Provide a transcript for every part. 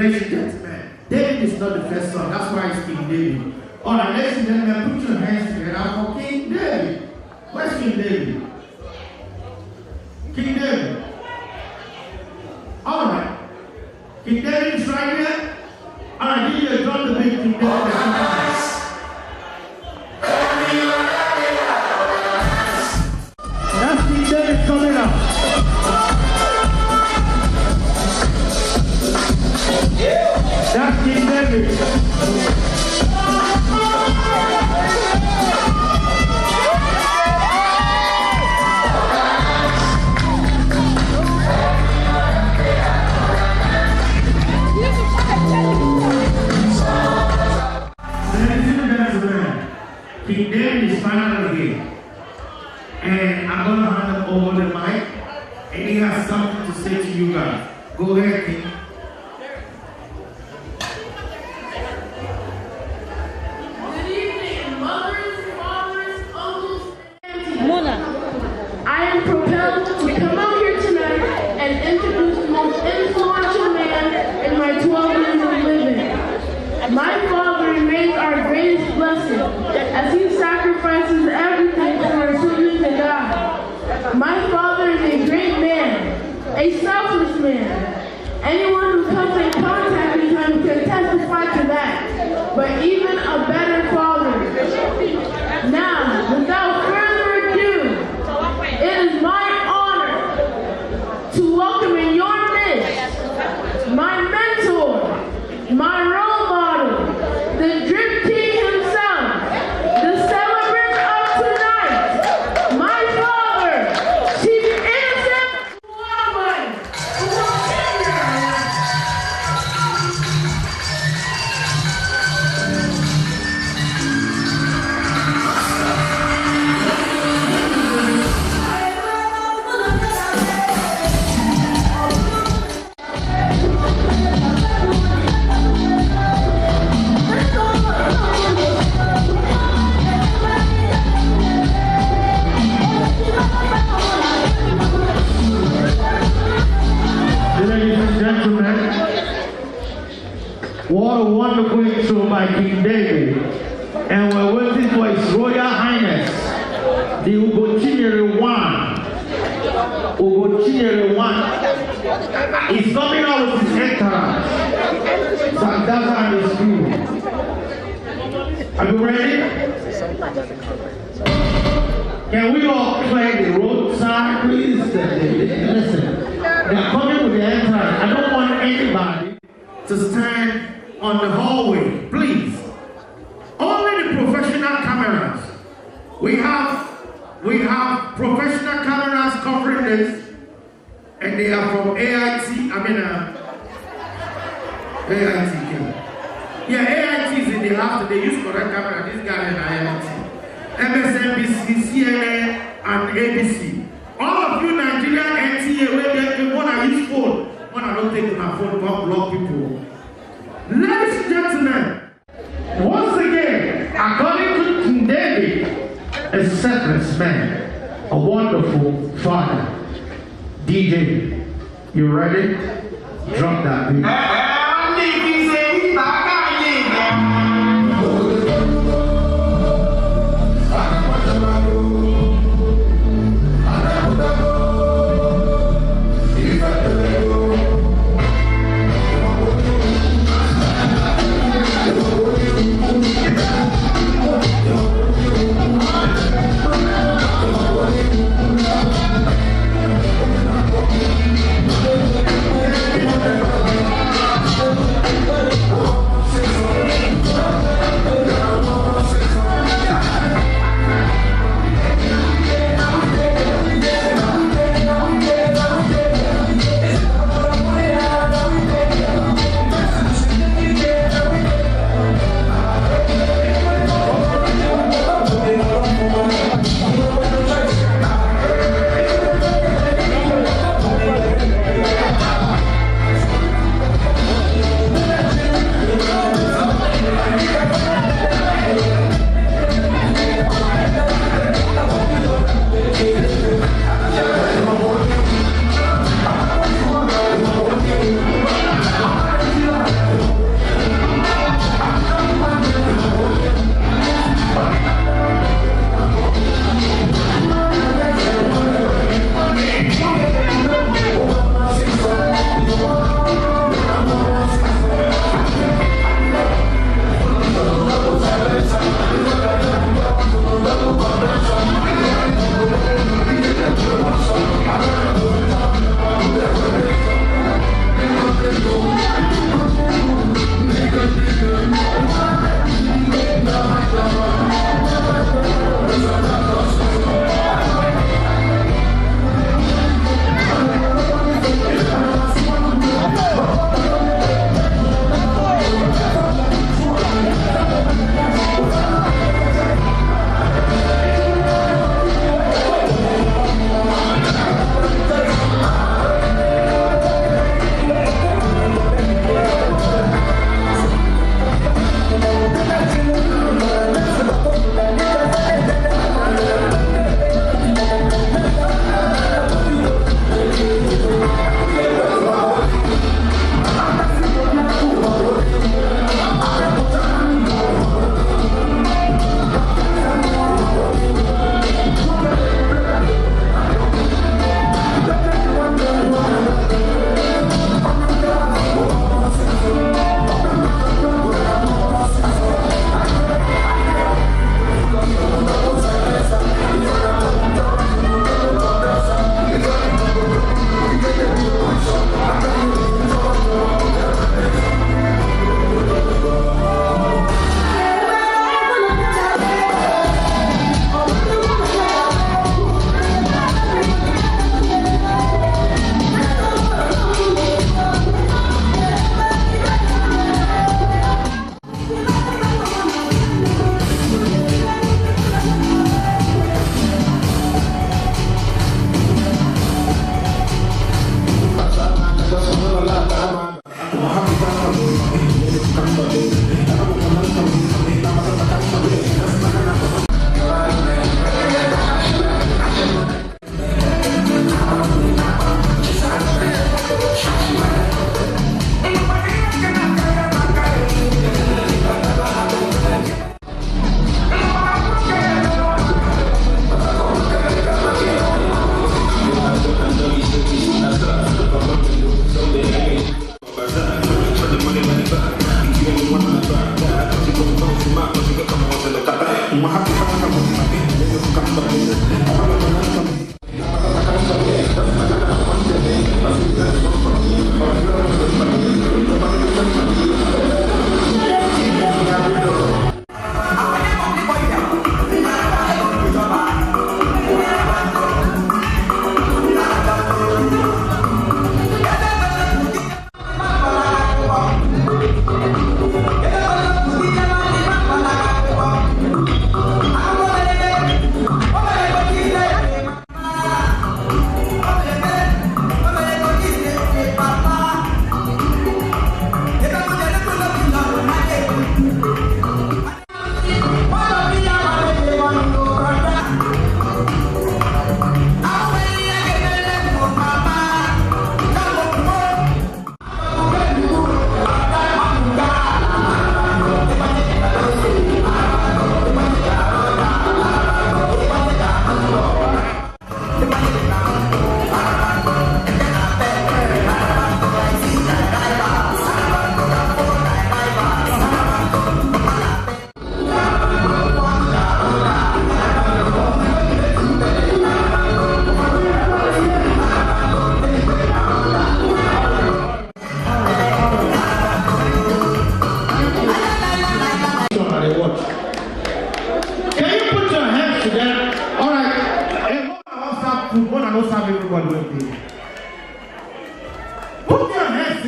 Ladies and gentlemen, David is not the first son. That's why it's King David. All right, ladies and gentlemen, put your hands together for King David. Where's King David? King David. All right. King David is right here. All right, give you a drum to beat King David. That's King David coming up. That's King David. King David is finally here. And I'm going to hand him over the mic. And he has something to say to you guys. Go ahead, King. Good evening, mothers, fathers, uncles, aunties. I am propelled to come out here tonight and introduce the most influential man in my 12 years of living. My father remains our greatest blessing, as he sacrifices everything for his children to God. My father is a great man, a selfless man. Anyone who comes in contact with him can testify to that, but even a better father. Now, without further ado, it is my honor to welcome in your midst my mentor, my role model, the Drip King himself, the celebrant of tonight, my father, Chief Innocent Waterman. Ladies and gentlemen, what a wonderful intro by King David. And we're waiting for His Royal Highness, the Ugochinyere One. Ugochinyere One. He's coming out with his entourage. Sandaza and his people. Are you ready? Can we all play the roadside, please? Listen. They're coming with the entourage. I don't want anybody to stand on the hallway, please. Only the professional cameras. We have professional cameras covering this, and they are from AIT. AIT is in the house. They use correct camera. This guy in IIT, MSNBC, CNN, and ABC. All of you Nigerian NTA, where they want to use phone, when I don't take my phone, don't block people. Ladies and gentlemen, once again, according to King David, a selfless man, a wonderful father. DJ, you ready? Drop that beat.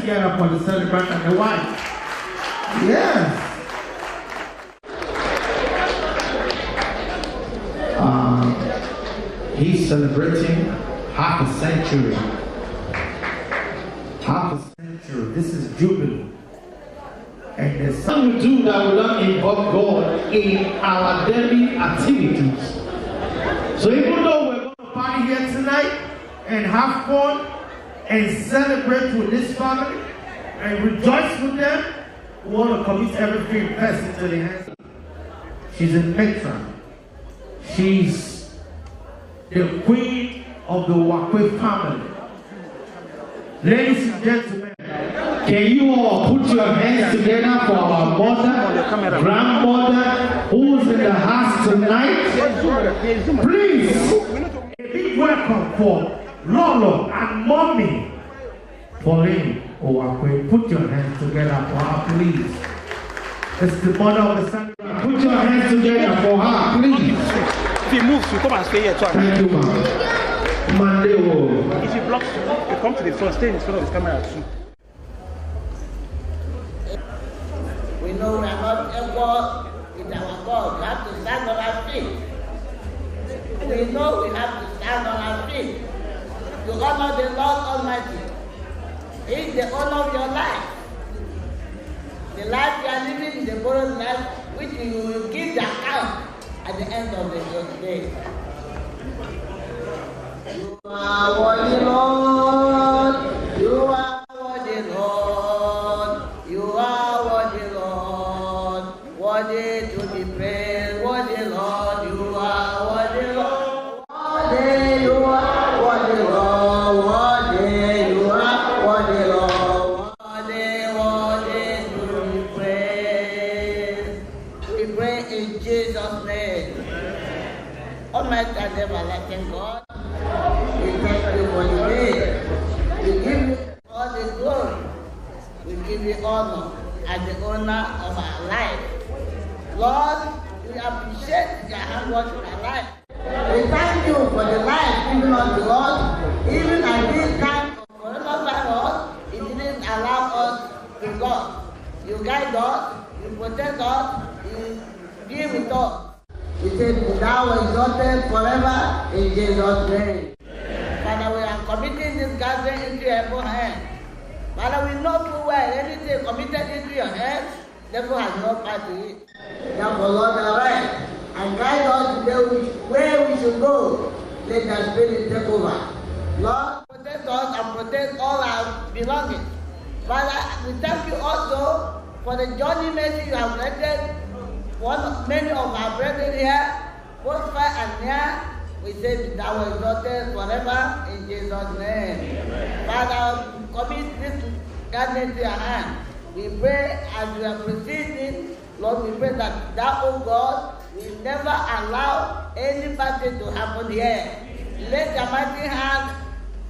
together for the celebrant and the wife. Yes. He's celebrating half a century. Half a century. This is Jubilee. And there's something we do that will not involve God in our daily activities. So even though we're going to party here tonight and have fun and celebrate with this family and rejoice with them, we want to commit everything best into the hands of God. She's a matron. She's the queen of the Wakwe family. Ladies and gentlemen, can you all put your hands together for our mother, grandmother, who's in the house tonight? Please, a big welcome for Lolo and Mommy Pauline Owakwe. Put your hands together for her, please. It's the mother of the son. Put your hands together for her, please. If he moves, you come and stay here. Thank you, ma'am. If he blocks, you come to the front, stay in front of his camera too. We know we are not equal with our God. We have to stand on our feet. We know we have to stand on our feet to honor the Lord Almighty. He is the owner of your life. The life you are living is the borrowed life which you will give the account at the end of the day. You are worthy, Lord. You are worthy, Lord. You are worthy, Lord. Worthy to be praised. Worthy, Lord. You are worthy, Lord. Worthy, you are worthy, Lord. Worthy, you are worthy, Lord. Worthy to be praised. We pray in Jesus' name. Almighty and everlasting God, we thank you for the day. We give you all the glory. We give you honor as the owner of our life. Lord, we appreciate your handwork in our life. We thank you for the life given unto us. Even at this time of coronavirus, it didn't allow us to go. You guide us, you protect us, you be with us. We say, thou exalted forever in Jesus' name. Father, we are committing this gathering into your own hands. Father, we know too well anything committed into your hands, therefore has no part to it. Therefore, Lord, direct and guide us where we should go. Let the Spirit take over. Lord, protect us and protect all our belongings. Father, we thank you also for the journey mercy you have granted many of our brethren here, both far and near. We say that thou exalted forever in Jesus' name. Amen. Father, commit this gathering to your hand. We pray as we are proceeding, Lord, we pray that thou, O God, will never allow any bad thing to happen here. Let your mighty hand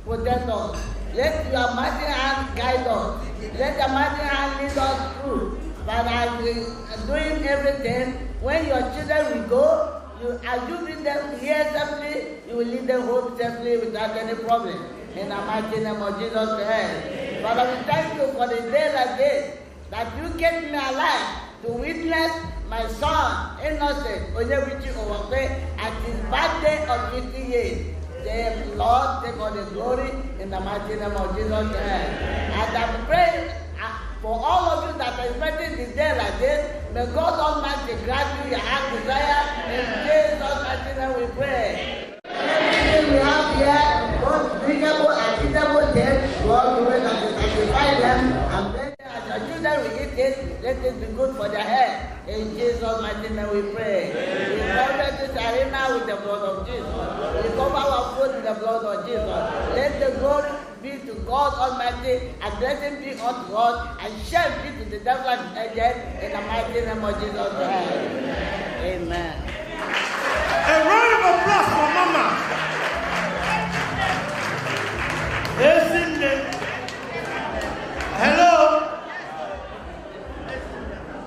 protect us. Let your mighty hand guide us. Let your mighty hand lead us through. But as we are doing everything, when your children will go, as you bring them here safely, you will lead them home safely without any problem. In the mighty name of Jesus Christ. Father, we thank you for the day like this, that you kept me alive to witness my son, innocent, Onyewichi Owakwe, at his birthday of 50 years. Say, Lord, take all the glory in the mighty name of Jesus Christ. And I pray for all of you that are expecting this day like this, may God Almighty grant you your heart desire. In Jesus' mighty name we pray. Everything we have here, both drinkable and eatable things, Lord, we pray that you sanctify them and bless them as your children will eat it. Let it be good for their health. In Jesus' mighty name we pray. We cover this arena with the blood of Jesus. We cover our food with the blood of Jesus. Let the glory be to God Almighty, and blessing be unto God, and shame be to the devil and agent, in the mighty name of Jesus Christ. Amen. A round of applause for Mama. Hello.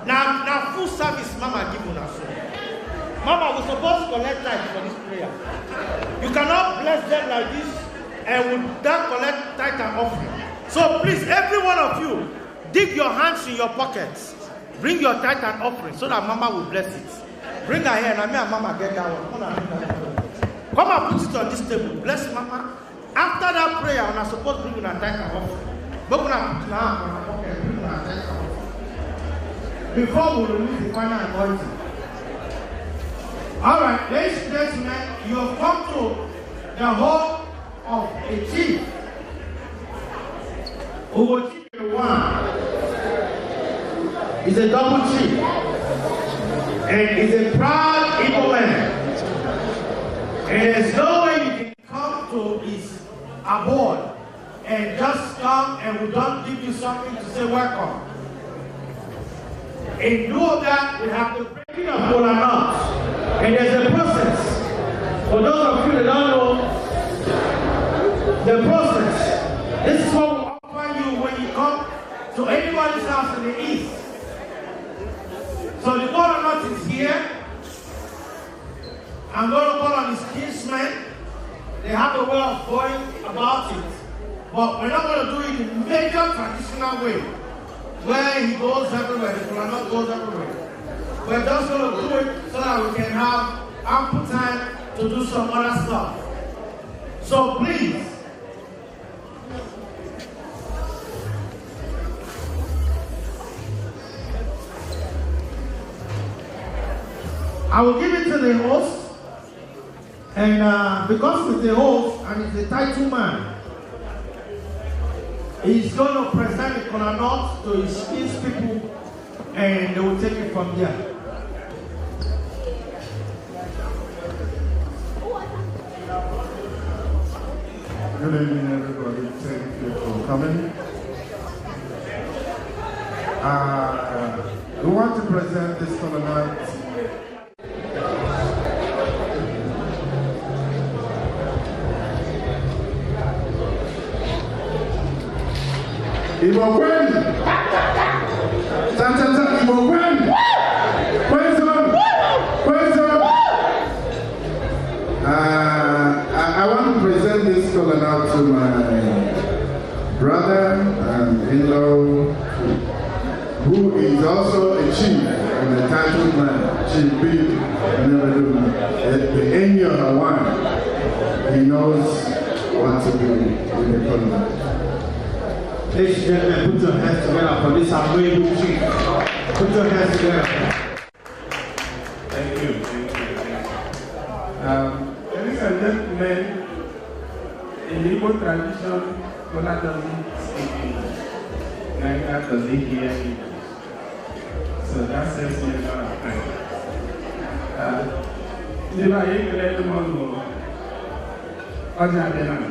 Now full service, Mama give us. Mama was supposed to collect tithe for this prayer. You cannot bless them like this and would that collect tithe and offering. So please, every one of you, dig your hands in your pockets. Bring your tithe and offering so that Mama will bless it. Bring her here, and me and Mama get that one. Come and put it on this table. Bless Mama. After that prayer, I'm supposed to bring you a tithe and offering. But when I put it on my pocket, bring you a tithe and offering. Before we release the final anointing. All right, ladies and gentlemen, you have come to the home of a chief who will keep you one. He's a double chief, and he's a proud Igbo man. And there's no way you can come to his abode and just come and we don't give you something to say welcome. In lieu of that, we have the breaking of kola nuts. And there's a process. For those of you that don't know the process, this is what we offer you when you come to anybody's house in the east. So the kola nut is here. I'm going to call on his kinsmen. They have a way of going about it. But we're not going to do it in a major traditional way, where he goes everywhere, the kola nut goes everywhere. We're just going to do it so that we can have ample time to do some other stuff. So please, I will give it to the host, and because he's the host and he's the title man, he's going to present the kola nut to his people, and they will take it from there. Good evening, everybody. Thank you for coming. We want to present this kola nut. Igbo Kwen! Igbo Kwen! I want to present this kola nut to my brother and in-law, who is also a chief and a title man, Chief B. The Enyo Hawan. He knows what to do with the kola nut. Ladies and gentlemen, put your hands together for this amazing chief. Put your hands together. Thank you. Ladies and gentlemen, in the Igbo tradition, kola doesn't speak English. Neither does he hear English. So that saves me a lot of time. If I let them all go, I'll not be done.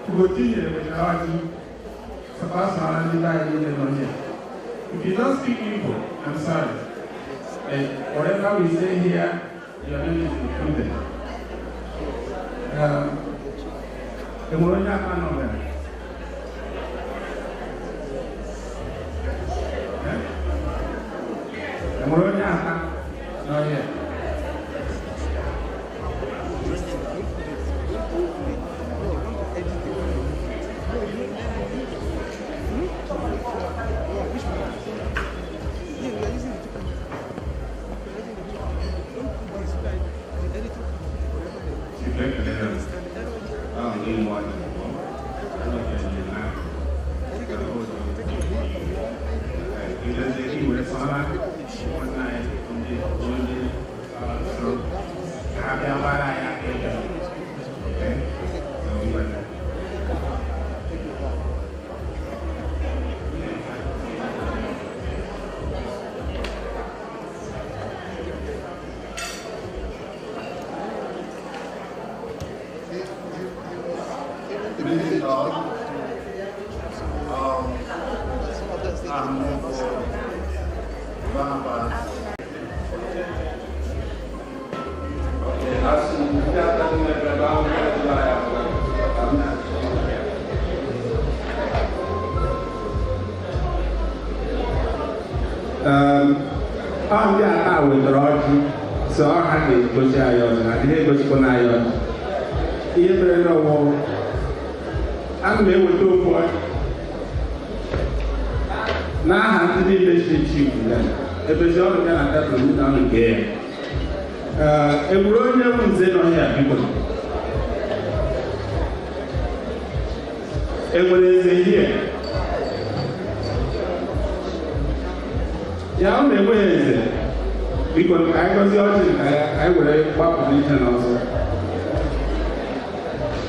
To continue with our if you don't speak Igbo, I'm sorry. Whatever we say here, your name is included. The Moronya Kanover. The Moronya not yet. So I had to go to Ion, I didn't go to Ion. Even though ana m eweta okwu n'aha ndị niile chi ya ebezi ọrụ ya na tebụl ndị ahụ nke ya egburu onye bụ nze n'ọhịa biko enwere eze ihe ya ọ na-enweghị eze biko ka anyị gọzie ọchị ka anyị were gbapụ n'ije n'ọzọ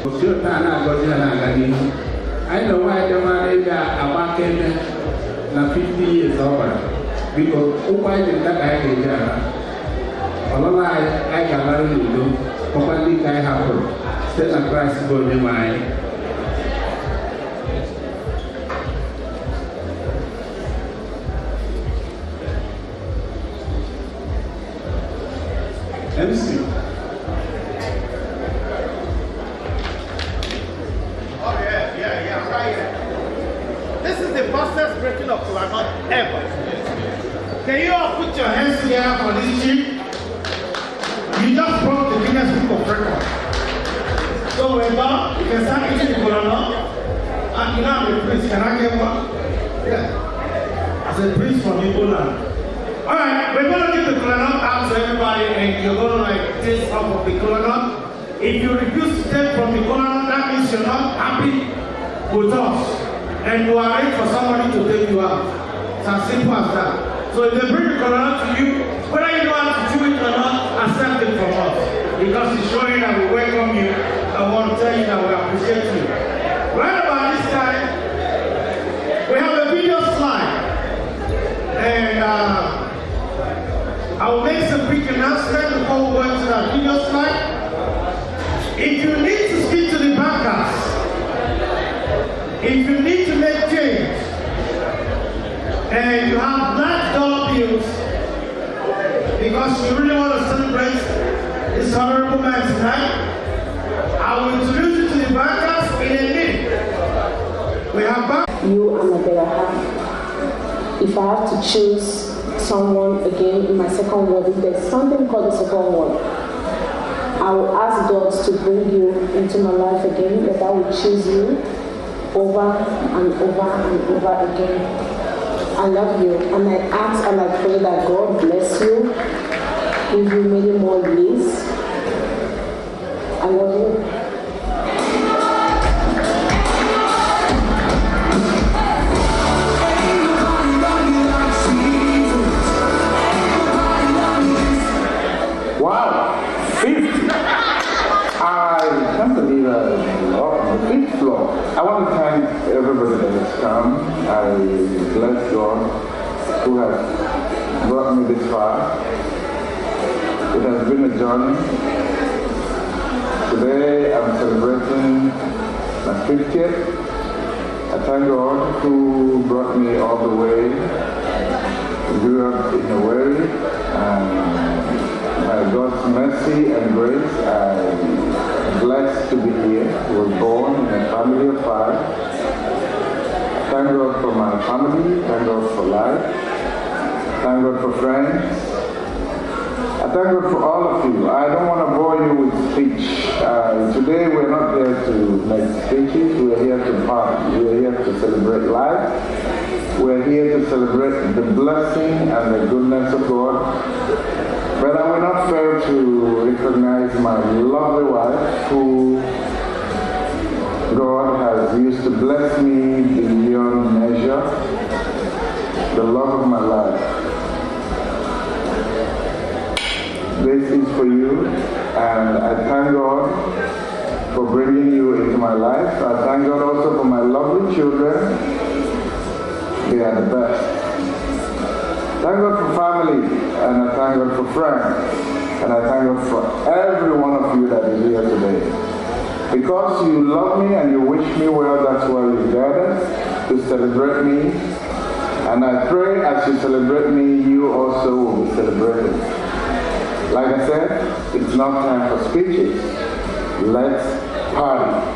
osi otu a na-agọzi ha na-aga n'ihu anyị na onwe anyị dịmara ịga agba akaebe na 50 years ọ gbara biko ụkwụ anyị dị nta ka anyị ga-eji ala ọlụla anyị ga-alara n'udo ọkwa ndị ka anyị hapụrụ site na Kraịst bụ onye nwe anyị. MC. Oh yeah, right here. This is the fastest breaking of Kolanut ever. Can you all put your hands together for this chief? You just broke the Guinness Book of Records. So we're done. You can start eating the Kolanut. And you know I'm a priest. Can I get one? Yeah. As a priest from Igboland. Alright, we're going to give the Kolanut out to everybody and you're going to like taste off of the Kolanut. If you refuse to take from the Kolanut, that means you're not happy with us. And you are ready for somebody to take you out. It's as simple as that. So if they bring the Kolanut to you, whether you know how to chew it or not, accept it from us. Because it's showing that we welcome you. I want to tell you that we appreciate you. Right about this time, we have a video slide. And I will make some quick announcement before we go into that video slide. If you need to speak to the bankers, if you need to make change, and you have black dollar bills, because you really want to celebrate this honorable man tonight, I will introduce you to the bankers in a minute. We have you are my better half. If I have to choose someone again in my second word, if there's something called the second word, I will ask God to bring you into my life again, that I will choose you over and over and over again. I love you, and I ask and I pray that God bless you, give you many more years. I love you. Wow, 50. I can't believe on the 5th floor. I want to thank everybody that has come. I bless God who has brought me this far. It has been a journey. Today I'm celebrating my 50th. I thank God who brought me all the way. Grew up in a way, and by God's mercy and grace, I'm blessed to be here. I was born in a family of 5. Thank God for my family, thank God for life, thank God for friends. I thank God for all of you. I don't want to bore you with speech. Today we're not here to make speeches, we're here to party. We're here to celebrate life. We're here to celebrate the blessing and the goodness of God. But I will not fail to recognize my lovely wife, who God has used to bless me beyond measure, the love of my life. This is for you, and I thank God for bringing you into my life. I thank God also for my lovely children. They are the best. Thank God for family, and I thank God for friends, and I thank God for every one of you that is here today. Because you love me and you wish me well, that's why you gathered to celebrate me. And I pray as you celebrate me, you also will be celebrated. Like I said, it's not time for speeches. Let's party.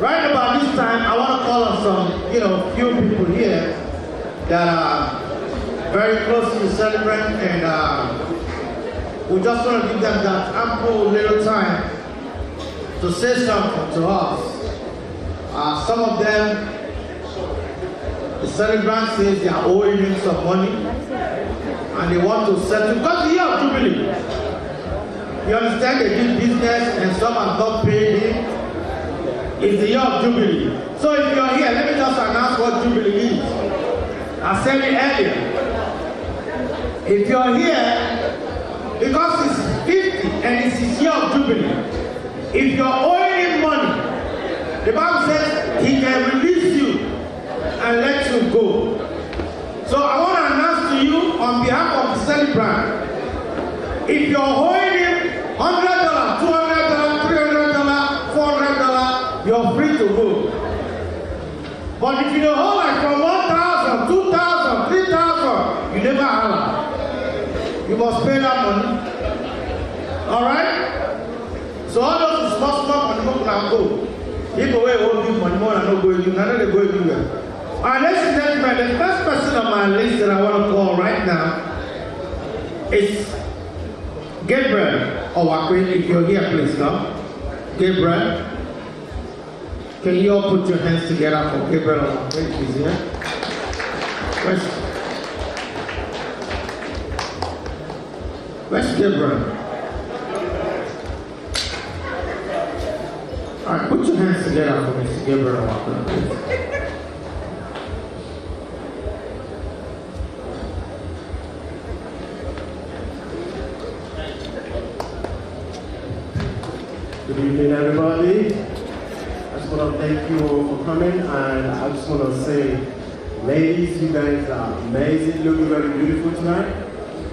Right about this time, I want to call on some, few people here that are very close to the celebrant, and we just want to give them that ample little time to say something to us. Some of them, the celebrant says they are owing him some money and they want to settle because the year of Jubilee. You understand, they did business and some have not paid him. It's the year of Jubilee. So if you're here, let me just announce what Jubilee is. I said it earlier. If you're here, because it's 50 and it's his year of Jubilee, if you're owing him money, the Bible says he can release you and let you go. So I want to announce to you on behalf of the celebrant, if you're owing him $100, $200, $300, $400, you're free to go. But if you don't hold like from 1,000, 2,000, 3,000, you never have. You must pay that money. Alright? So all those small money can go. If away all give money more and not going to, none of them go anywhere. Alright, ladies and gentlemen, the first person on my list that I want to call right now is Gabriel Owakwe. If you're here, please come. Gabriel. Can you all put your hands together for Gabriel Owakwe if he's here? Where's Gabriel? Alright, put your hands together for Mr. Gabriel Owakwe, please. Good evening, everybody. I just want to thank you all for coming, and I just want to say, ladies, you guys are amazing, looking very beautiful tonight,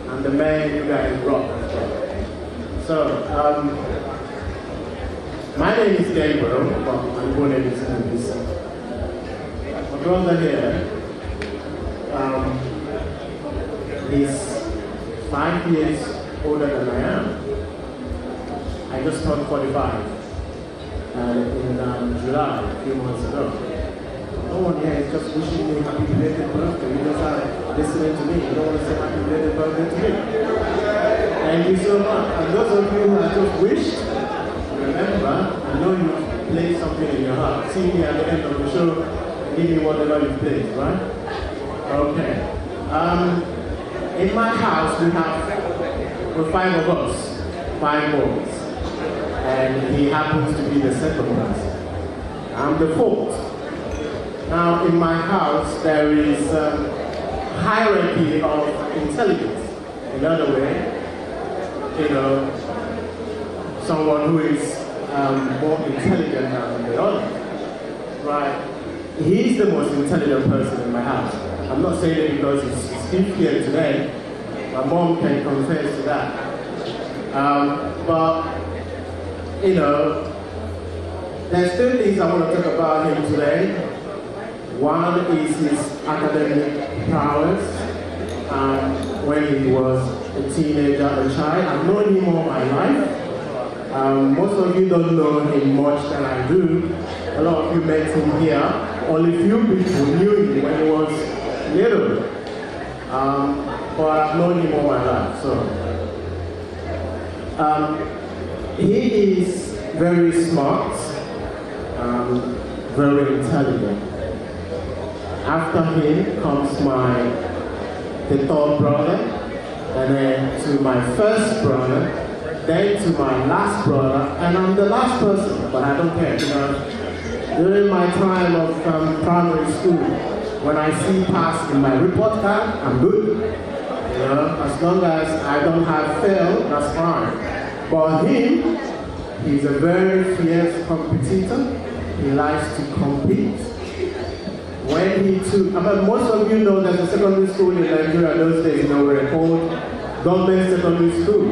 and the men, you guys rock. So, my name is Gabriel, but I'm born in this. My brother here, he's 5 years older than I am. I just turned 45 in July, a few months ago. No one here is just wishing me happy belated birthday. You just are listening to me. You don't want to say happy belated birthday to me. Thank you so much. And those of you who have just wished, remember, I know you played something in your heart. See me at the end of the show, give me whatever you played, right? Okay. In my house, we're 5 of us, 5 boys. And he happens to be the second person. I'm the 4th. Now, in my house, there is a hierarchy of intelligence. In other way, someone who is more intelligent than the other. Right? He's the most intelligent person in my house. I'm not saying it because he's still here today. My mom can confess to that. But there's 2 things I want to talk about him today. One is his academic prowess. When he was a teenager, a child, I've known him all my life. Most of you don't know him much than I do. A lot of you met him here. Only few people knew him when he was little. But I've known him all my life. He is very smart, very intelligent. After him comes the 3rd brother, and then to my 1st brother, then to my last brother, and I'm the last person, but I don't care. During my time of primary school, when I see pass in my report card, I'm good. As long as I don't have fail, that's fine. But him, he's a very fierce competitor. He likes to compete. When he took, most of you know there's a secondary school in Nigeria those days, were called government secondary school.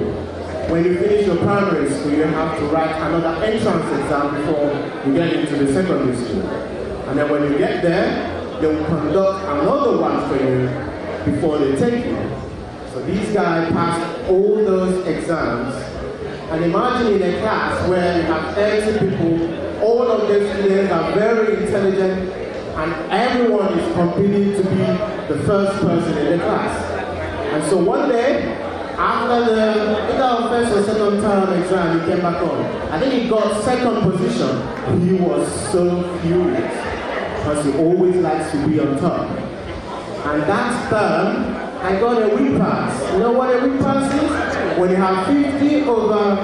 When you finish your primary school, you have to write another entrance exam before you get into the secondary school. And then when you get there, they will conduct another one for you before they take you. So these guys passed all those exams And imagine in a class where you have 30 people, all of these students are very intelligent, and everyone is competing to be the first person in the class. And so one day, after the first or second term exam, he came back home. I think he got second position. He was so furious because he always likes to be on top. And that term, I got a repass. You know what a repass is? When you have 50 over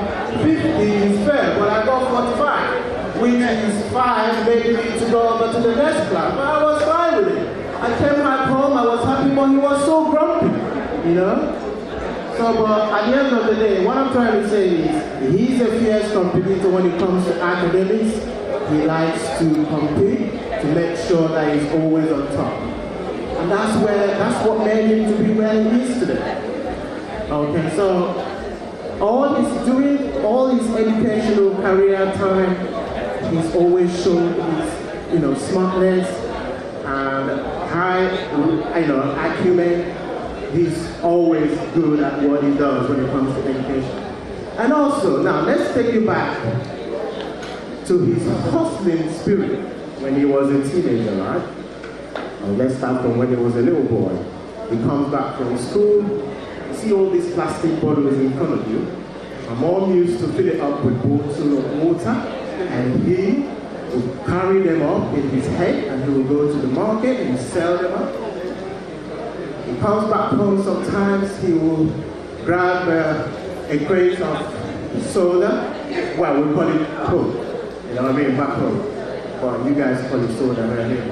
50 is fair, but I got 45, which is 5 making me to go over to the next class. But I was fine with it. I came back home, I was happy, but he was so grumpy, you know? So, but at the end of the day, what I'm trying to say is, he's a fierce competitor when it comes to academics. He likes to compete to make sure that he's always on top. And that's what made him to be where he is today. Okay, so all he's doing, all his educational career time, he's always shown his, smartness and high, acumen. He's always good at what he does when it comes to education. And also, now let's take you back to his hustling spirit when he was a teenager, right? Let's start from when he was a little boy. He comes back from school, you see all these plastic bottles in front of you. My mom used to fill it up with bottles of water, and he would carry them up in his head, and he would go to the market and sell them up. He comes back home sometimes, he will grab a crate of soda. Well, we call it Coke, you know what I mean, back home. But you guys call it soda right here.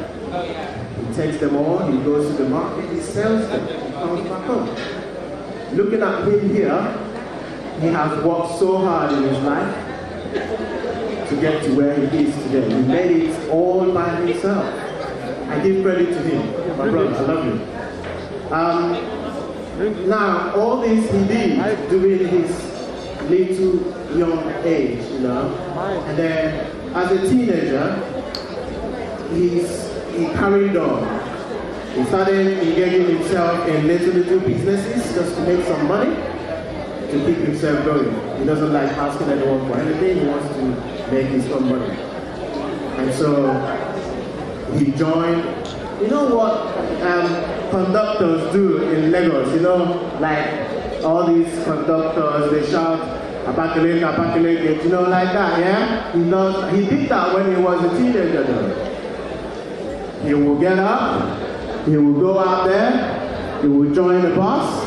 He takes them all, he goes to the market, he sells them, he comes back home. Looking at him here, he has worked so hard in his life to get to where he is today. He made it all by himself. I give credit to him. My brother, I love you. Now, all this he did during his little young age, and then as a teenager, he carried on. He started engaging himself in little businesses just to make some money to keep himself going. He doesn't like asking anyone for anything, he wants to make his own money. And so he joined, you know what conductors do in Lagos, like all these conductors, they shout, Abakaleke, Abakaleke, like that, yeah? He did that when he was a teenager though. He will get up, he will go out there, he will join the bus.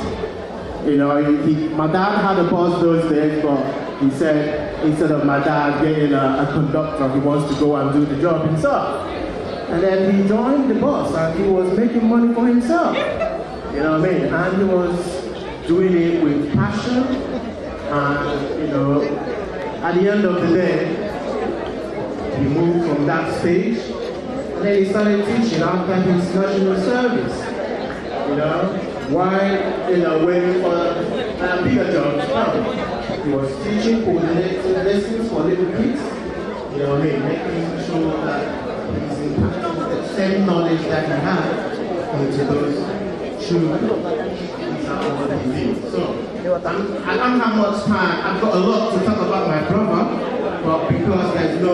My dad had a bus those days, but he said instead of my dad getting a conductor, he wants to go and do the job himself. And then he joined the bus and he was making money for himself. You know what I mean? And he was doing it with passion. And, at the end of the day, he moved from that stage. And then he started teaching after his national service. While, waiting for bigger jobs. He was teaching, coordinating lessons for little kids. Making sure that he's impacting the same knowledge that he had into those children. So, I don't have much time. I've got a lot to talk about my brother, but because there's no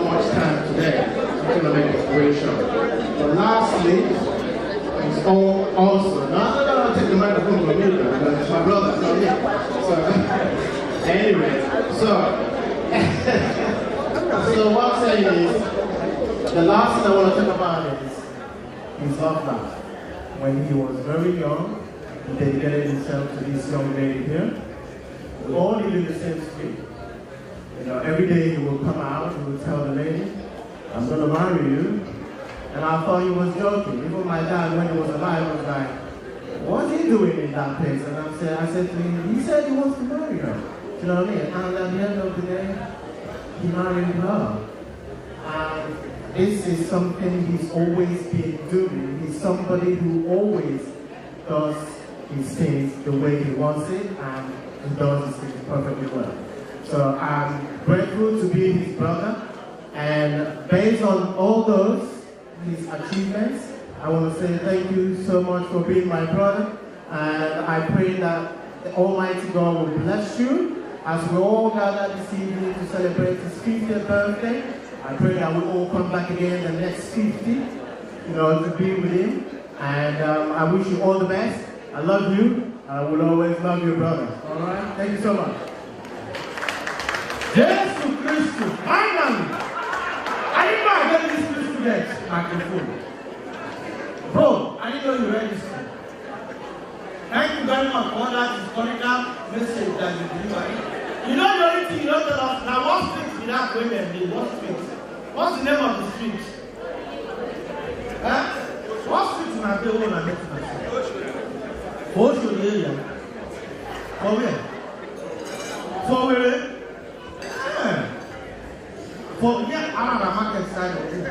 much time today, I'm going to make it very short. But lastly, it's also, no, take the microphone from me, because it's my brother, not me. So, anyway, so what I'm saying is, the last thing I want to talk about is his love life. When he was very young, he dedicated himself to this young lady here. We all live in the same street. Every day he would come out, he would tell the lady, I'm going to marry you. And I thought he was joking. Even my dad, when he was alive, was like, what's he doing in that place? And I said to him, he said he wants to marry her. You know what I mean? And at the end of the day, he married her. And this is something he's always been doing. He's somebody who always does his things the way he wants it, and he does his things perfectly well. So I'm grateful to be his brother, and based on all his achievements, I want to say thank you so much for being my brother, and I pray that the Almighty God will bless you as we all gather this evening to celebrate his 50th birthday, I pray that we all come back again the next 50, to be with him. And I wish you all the best. I love you. I will always love you, brother. All right? Thank you so much. Jesus Christ, finally! I didn't know I got this Christ microphone. Bro, I didn't know you registered. Thank you very much for all that historical message that you delivered. You know the only thing you don't tell us, now what street did that going there be? What street? What's the name of the street? Huh? What street in Abewo and Abewo? Osho area. For where? For where? Yeah. For Arab market side of it.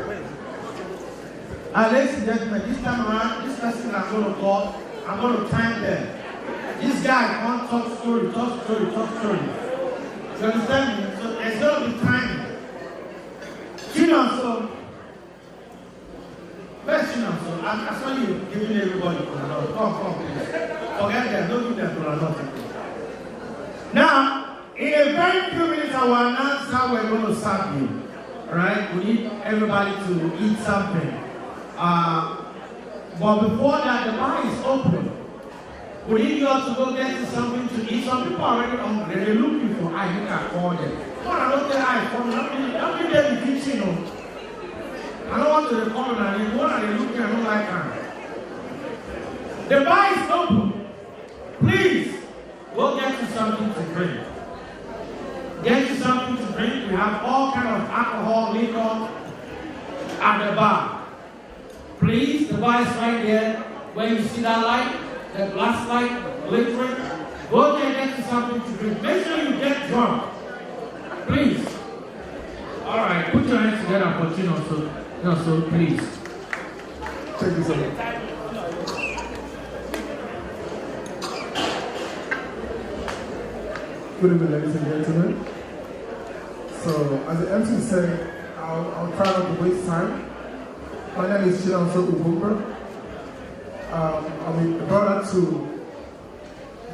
Ladies and gentlemen, this time around, this person I'm going to call, I'm going to time them. This guy can't talk story. You understand me? So there's going to be timing. So first, I saw you giving everybody Kolanot. Come, please. Forget them, don't give them Kolanot. Now, in a very few minutes, I will announce how we're going to serve you. Alright? We need everybody to eat something. But before that, the bar is open. We need you all to go get you something to eat. Some people are already hungry. They're looking for ice. You can call them. Come on, I don't tell ice. Don't be there in the kitchen. I don't want to record on it. What are they looking? I don't like her. The bar is open. Please, go get you something to drink. Get you something to drink. We have all kind of alcohol, liquor at the bar. Please, the bar is right there. When you see that light, the glass light glittering, go there and get you something to drink. Make sure you get drunk. Please. All right, put your hands together for Chino, so please. Thank you so much. Good evening, ladies and gentlemen. So, as the MC said, I'll try not to waste time. My name is Chinonso Ubumba. I'm a brother to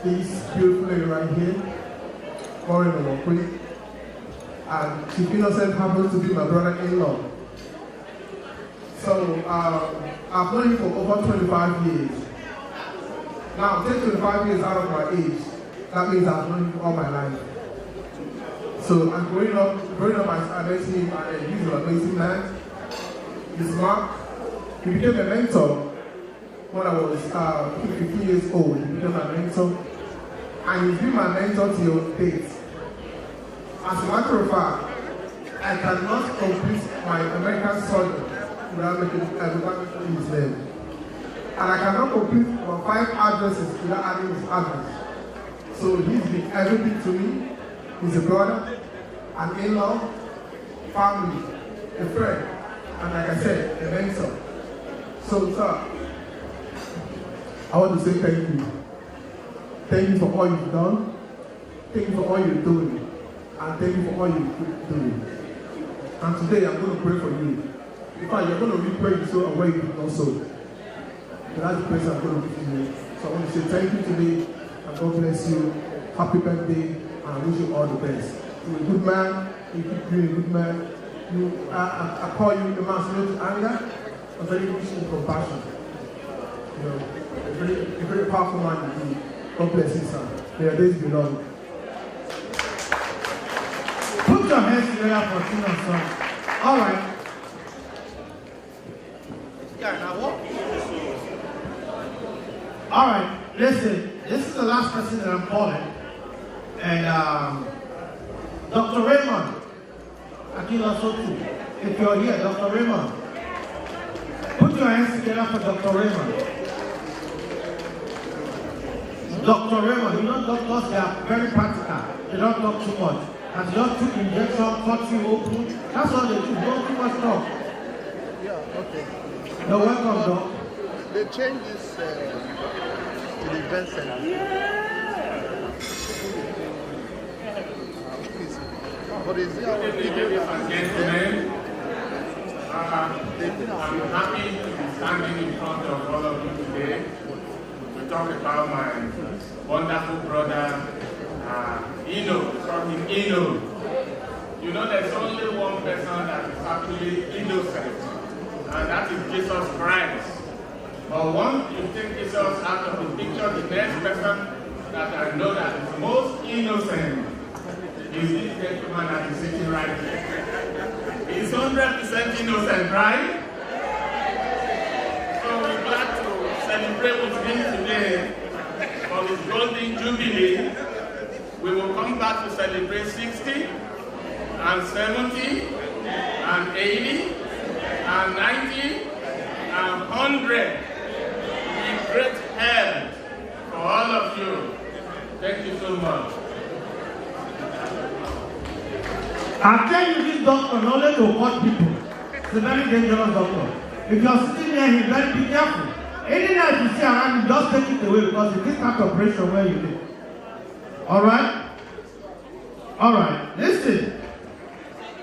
this beautiful lady right here, Maureen Omokwe. And Chief Innocent happens to be my brother-in-law. So, I've known him for over 25 years. Now, take 25 years out of my age. That means I've known him all my life. So, I'm growing up, I met him, and he's an amazing man. He's smart. He became a mentor when I was 15 years old. He became my mentor. And he's been my mentor till date. As a matter of fact, I cannot complete my American study without making his name. And I cannot complete my 5 addresses without adding his address. So he's been everything to me. He's a brother, an in-law, family, a friend, and like I said, a mentor. So, sir, I want to say thank you. Thank you for all you've done. Thank you for all you're doing. And thank you for all you're doing. And today I'm going to pray for you. In fact, you're going to repray you so and where you did not so. So that's the prayer I'm going to give to you. So I want to say thank you today, and God bless you. Happy birthday, and I wish you all the best. You're a good man. You keep being a good man. I call you a man slow to anger, a very rich in compassion. A very powerful man indeed. God bless you, sir. May your days be long. Put your hands together for Tina, son. All right. Yeah, now what? All right. Listen, this is the last person that I'm calling. And Dr. Raymond, Akila Sotu, if you're here, Dr. Raymond, put your hands together for Dr. Raymond. Dr. Raymond, doctors, they are very practical. They don't talk too much. And just took injection, cut you open. That's all they do. Don't too much talk. Yeah, okay. You're welcome, Doc. They changed this to the event center. Yeah. What is it? Ladies and gentlemen, I'm happy to be standing in front of all of you today to talk about my wonderful brother, from Ino. You know there's only one person that is actually innocent, and that is Jesus Christ. But once you take Jesus out of the picture, the next person that I know that is most innocent is this gentleman that is sitting right here. He's 100% innocent, right? So we're glad to celebrate with him today for his golden jubilee. We will come back to celebrate 60 and 70 and 80 and 90 and 100 in great health for all of you. Thank you so much. I tell you, this doctor not only to hurt people. It's a very dangerous doctor. If you're sitting there, he's very be careful. Any night you see around, you just take it away because it is that operation where you live. Alright? Alright. Listen.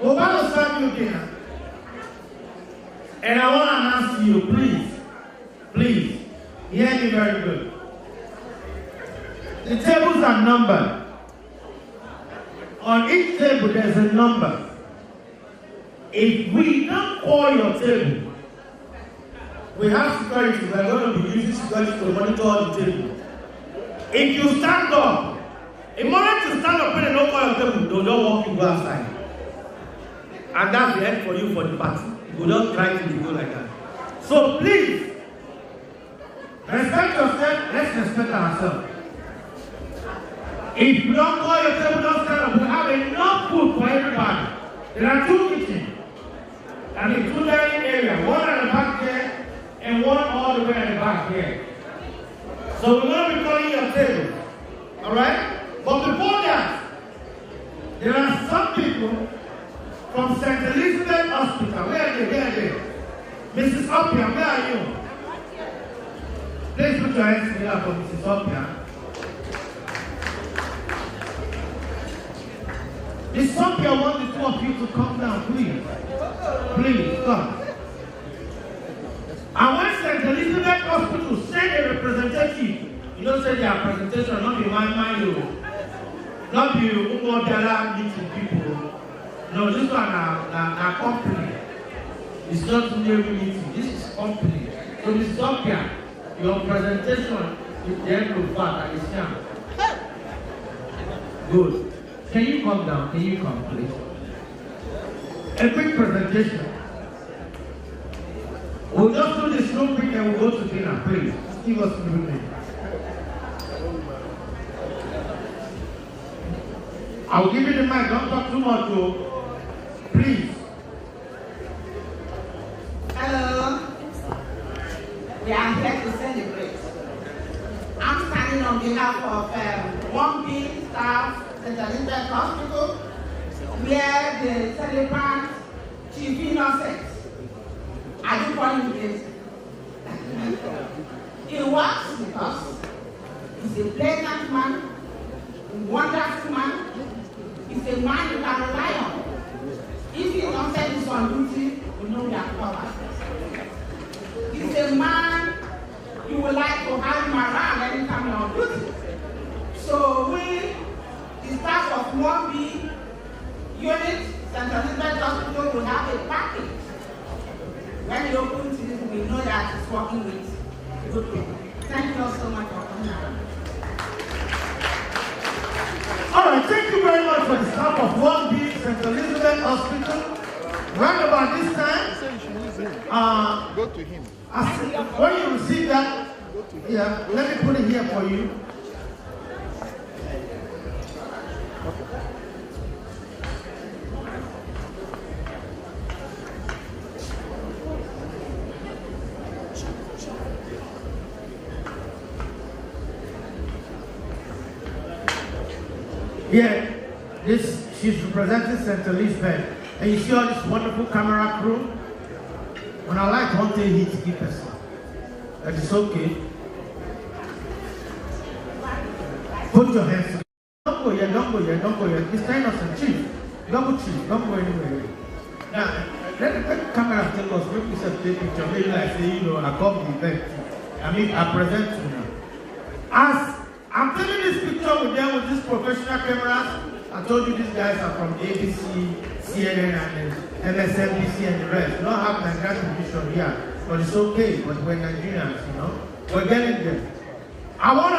We're about to start you again. And I want to ask you, please, hear me very good. The tables are numbered. On each table, there's a number. If we don't call your table, we have security. We're going to be using security to monitor the table. If you stand up, the moment you stand up when they don't call your table, don't walk, you go outside. And that's the end for you for the party. You don't try to go like that. So please, respect yourself, let's respect ourselves. If you don't call your table, don't stand up. We have enough food for everybody. There are 2 kitchens. And a 2 dining area, one at the back there and one all the way at the back here. So we're going to be calling your table. Alright? But before that, there are some people from St. Elizabeth Hospital. Where are they? Mrs. Opia, where are you? Please put your hands together for Mrs. Opia. Miss Opia, I want the 2 of you to come down, please. Please, come. I want St. Elizabeth Hospital to send a representative. You don't say their presentation, not be mind, not be Umodala meeting people. No, this one are company. It's not new meeting. This is company. So Ms. Opia, your presentation is the end of that. Good. Can you come down? Can you come, please? A quick presentation. We'll just do this real quick and we'll go to dinner, please. Give us a minute. I'll give you the mic. Don't talk too much, though. Please. Hello. We are here to celebrate. I'm standing on behalf of 1B staff at the Elizabeth Hospital, where the celebrant Chief Innocent. I do call him this. He works with us. He's a brilliant man, a wonderful man. He's a man you can rely on. If Innocent is on duty, you know we are covered. He's a man you would like to have him around anytime you're on duty. So we, the staff of 1B unit, St. Elizabeth Hospital, will have a package. When you open it, we know that it's working with good people. Thank you all so much for coming around. All right, thank you very much for the staff of 1B St. Elizabeth Hospital. Right about this time, go to him. When you receive that, yeah, let me put it here for you. Yeah, she's representing St. Elizabeth. And you see all this wonderful camera crew? When I like one thing, hit the person. That is okay. Put your hands together. Don't go here, don't go here, don't go here. It's Innocent, Chief. Don't go anywhere. Now, let the camera take us, make yourself take a picture. Maybe like say, I come to the event. I present to you. As I'm taking this picture picture with them with these professional cameras. I told you these guys are from ABC, CNN, and MSNBC and the rest. We don't have Nigerian television here, but it's okay. But we're Nigerians, you know. We're getting there. I want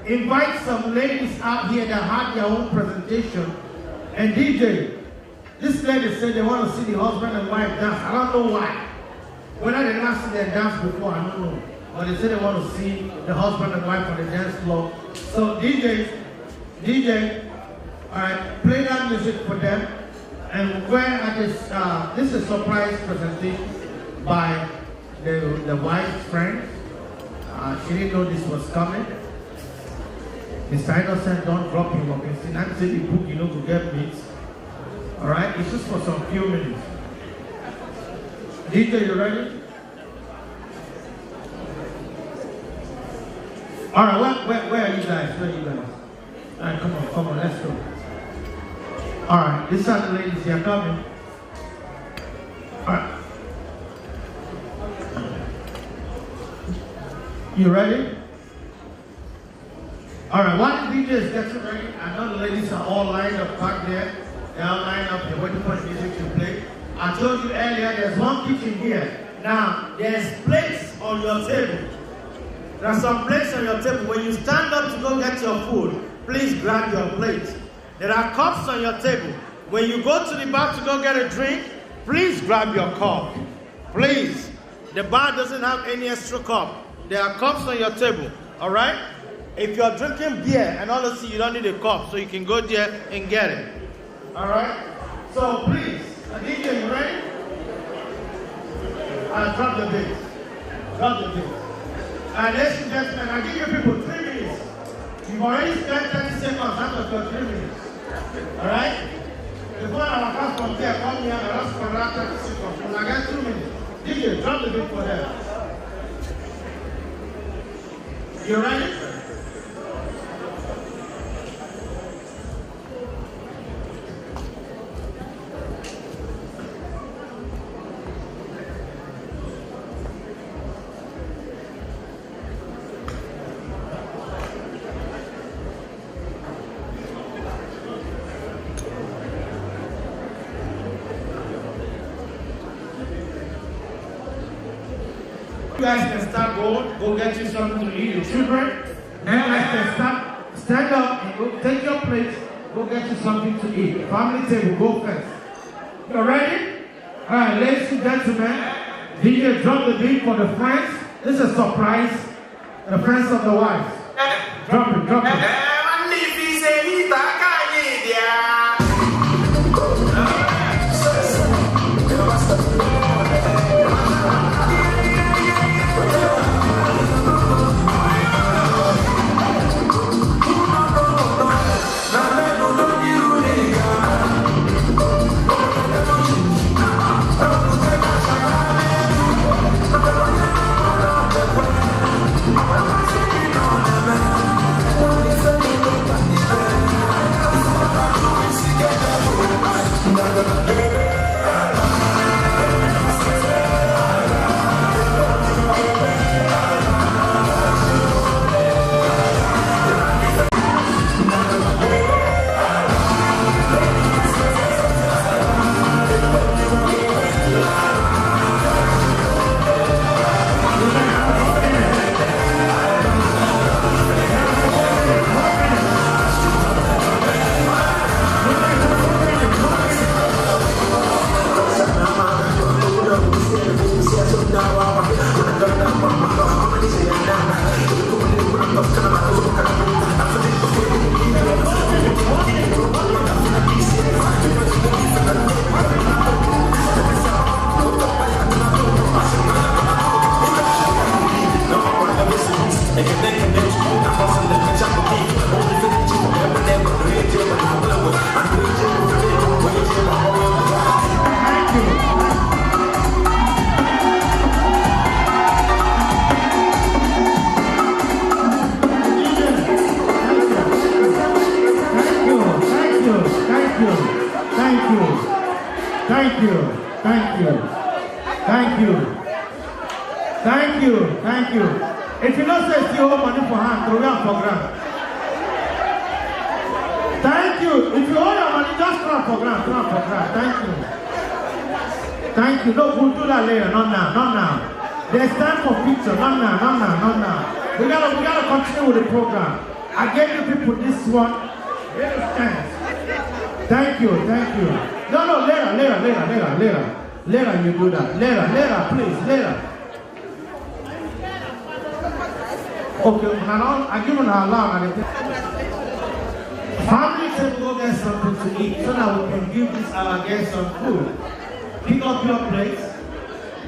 to invite some ladies out here that had their own presentation. And DJ, this lady said they want to see the husband and wife dance. I don't know why. Whether they never seen them dance before, I don't know. But they said they want to see the husband and wife on the dance floor. So DJ, all right, play that music for them. And where at this is a surprise presentation by the wife's friend. She didn't know this was coming. Mr. Innocent, don't drop him up. It's not say the book, you know, to get meat. All right, it's just for some few minutes. DJ, you ready? All right, where are you guys? Where are you guys? All right, come on, let's go. All right, these are the ladies here coming. All right. You ready? All right, while the DJs get ready, I know the ladies are all lined up back there. They're all lined up, they're waiting for the music to play. I told you earlier, there's one kitchen here. Now, there's plates on your table. There are some plates on your table. When you stand up to go get your food, please grab your plate. There are cups on your table. When you go to the bar to go get a drink, please grab your cup. Please. The bar doesn't have any extra cup. There are cups on your table, all right? If you're drinking beer and honestly you don't need a cup, so you can go there and get it, all right? So please, DJ, you ready? Drop the beat. Drop the beat. Ladies and gentlemen, I give you people 3 minutes. You've already spent 30 seconds out of your 3 minutes, all right? Before I pass from there, come here and ask for another 30 seconds. When I get 2 minutes, DJ, drop the beat for them. You ready? You guys can start going, go get you something to eat, your children. And you guys can start, stand up and go take your plate, go get you something to eat. Family table, go first. You ready? All right, ladies and gentlemen, DJ drop the beat for the friends. This is a surprise. The friends of the wives. Drop it, drop it. If you don't say still money for hand, throw it for grant. Thank you. If you owe your money, just clap for grant. Thank you. Thank you. No, we'll do that later. Not now. There's time for picture. Not now. We gotta continue with the program. I gave you people this one. Thank you. No, later. Later you do that. Later, please, later. Okay, I give them alarm. Family said go get something to eat so that we can give this our guests some food. Pick up your plates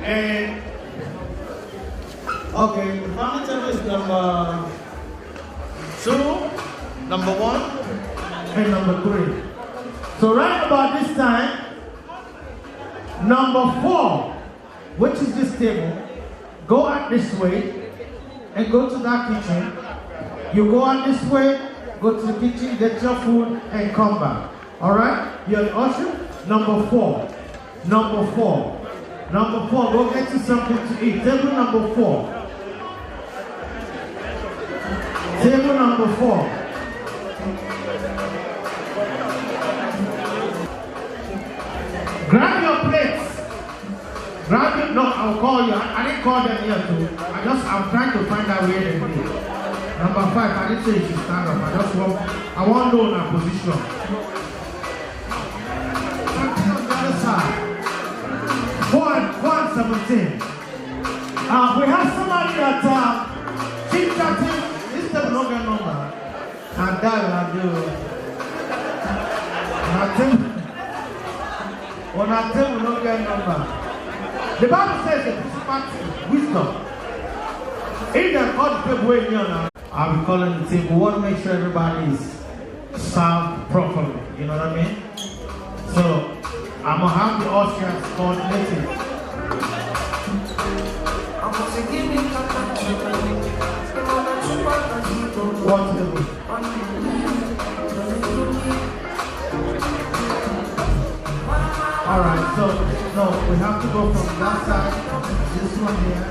and okay, the family table is number 2, number 1, and number 3. So right about this time, number 4, which is this table, go out this way and go to that kitchen. You go out this way, go to the kitchen, get your food, and come back. Alright? You're the usher? Number 4. Number 4, go get you something to eat. Table number 4. Table number 4. Grab your plates. No, I'll call you. I didn't call them here too. I'm trying to find out where they be. Number 5, I didn't say you should stand up. I want to know in our position. Something on the other side. 117. We have somebody that keep chatting. This table no get number. And that will do. On our table no get number. The Bible says the principal wisdom. If they call the table way here now, I'll be calling the table. We want to make sure everybody is served properly. You know what I mean? So I'm gonna have the ushers coordinate it. What table? Alright, so no, we have to go from that side, this one here,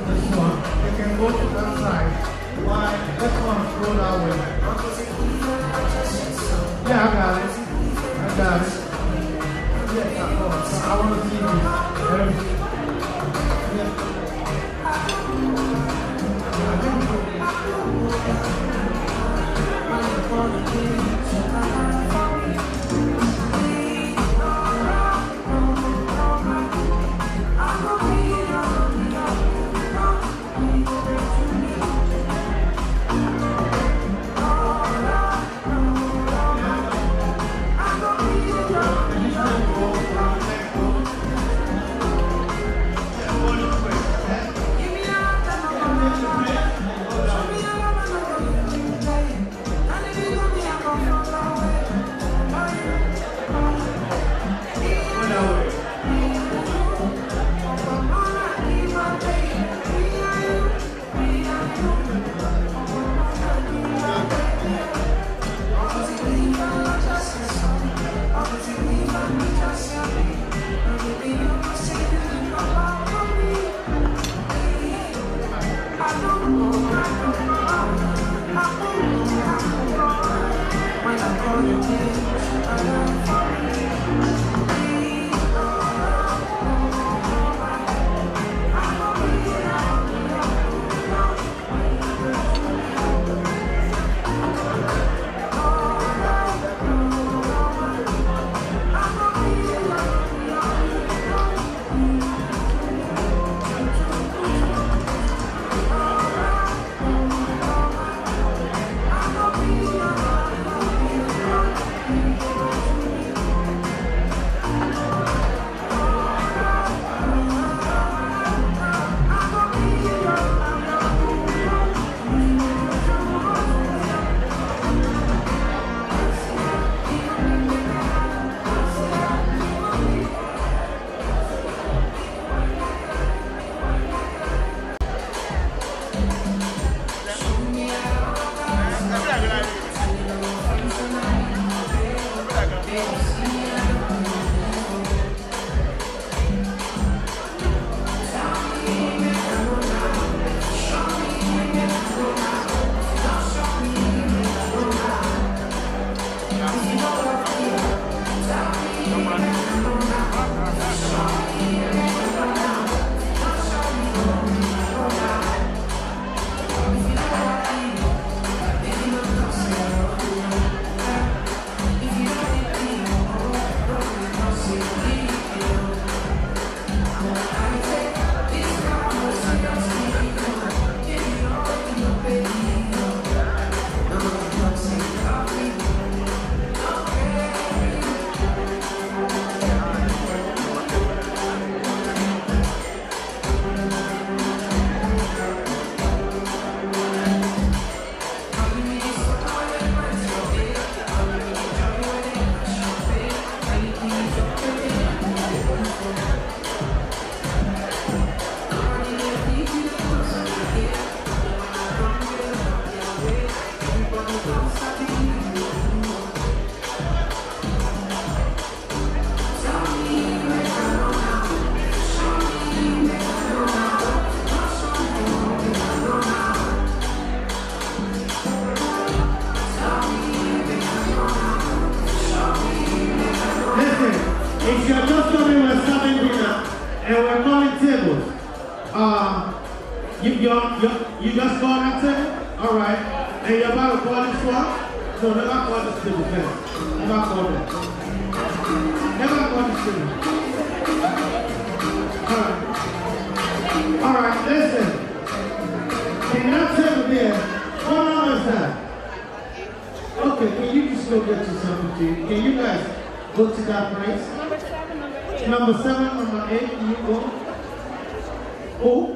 this one. You can go to that side. Why? This one go that way. Yeah, I got it. Yes, of course. I want to see you. You just call that table? All right. And you're about to call this one? No, never call this table first. Never call that. Never call this table. All right, listen. In that table there, what number is that? Okay, can you just go get you something to you? Can you guys go to that place? Number 7, number 8, can you go? Oh?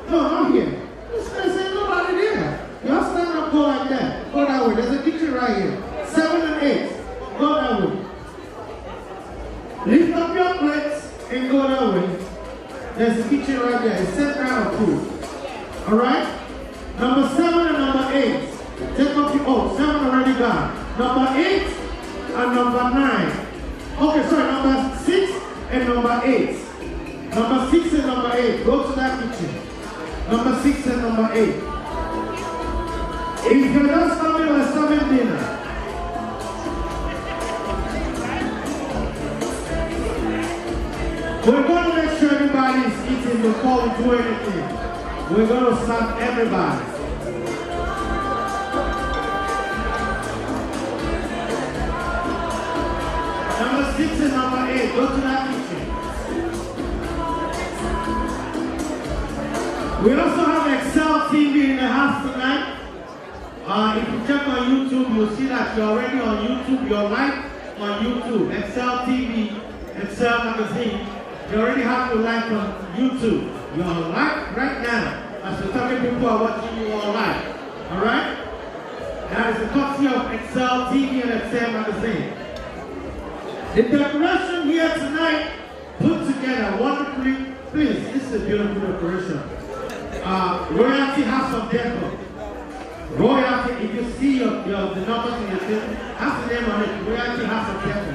No, not here. There's nobody there. You all stand up, go like that. Go that way. There's a kitchen right here. 7 and 8. Go that way. Lift up your plates and go that way. There's a kitchen right there. It's set down of food. Alright? Number 7 and number 8. Take off your 7 already gone. Number 8 and number 9. Okay, sorry, number 6 and number 8. Number 6 and number 8. Go to that kitchen. Number 6 and number 8. If you're just coming or serving dinner, we're going to make sure everybody is eating before we do anything. We're going to serve everybody. Number 6 and number 8, go to that kitchen. We also have Excel TV in the house tonight. If you check on YouTube, you'll see that you're already on YouTube. You're live on YouTube. Excel TV, Excel Magazine. You already have your live on YouTube. You're live right now. As we're talking, people are watching you all live. Alright? That is a copy of Excel TV and Excel Magazine. The decoration here tonight, put together wonderfully. Please, this is a beautiful decoration. Royalty House of Decor. Royalty, if you see the numbers in your thing, that's the name on it. Royalty House of Decor.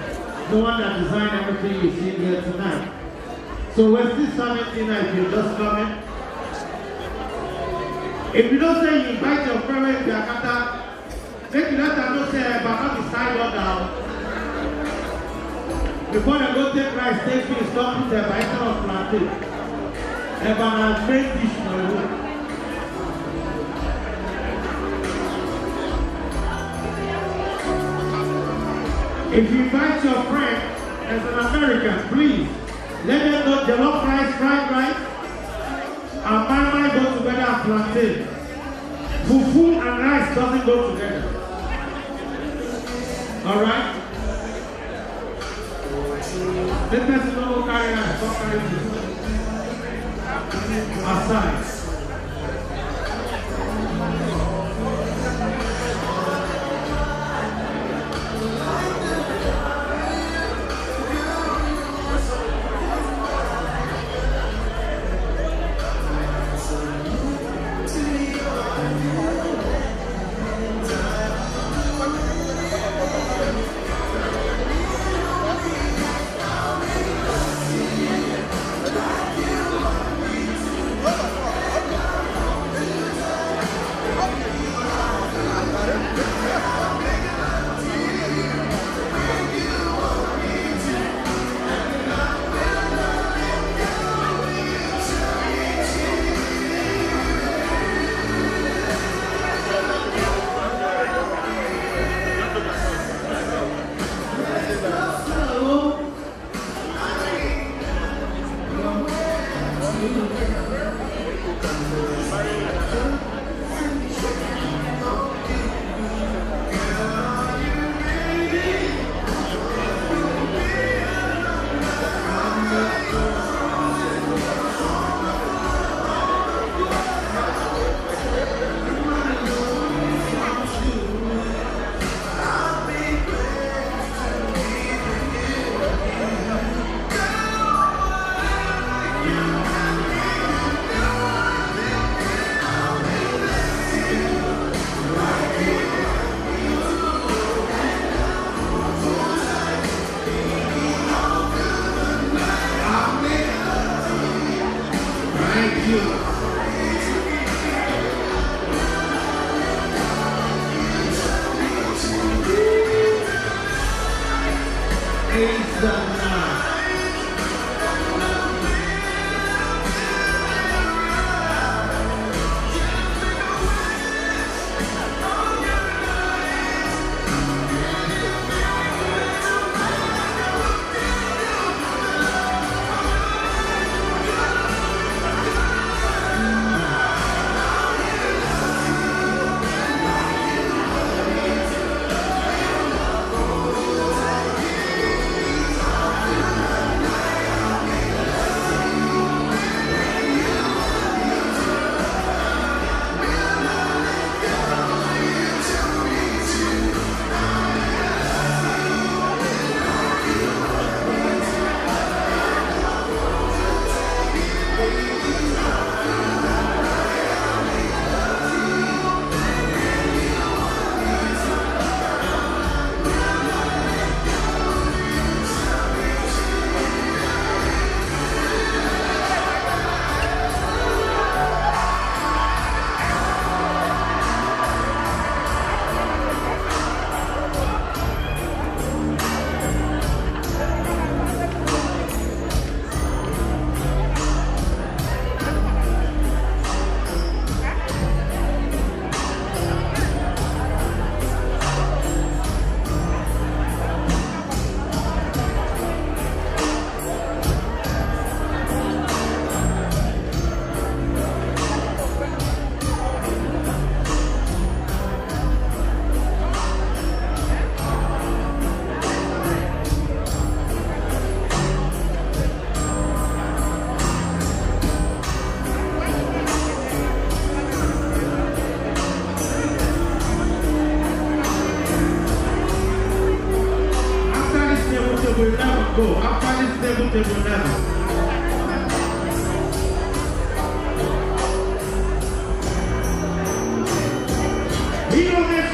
The one that designed everything you see here tonight. So we're still serving tonight if you're just coming. If you don't say you invite your friend to Jakarta, make you let them know say about beside or down. Before they go take rice, take fish, don't put their bite of plantain. About a great dish for you. If you invite your friend as an American, please let them know jollof rice, fried rice, and mama go together and plantain. Fufu and rice doesn't go together. Alright? Let us know carry rice, don't carry this. Aside.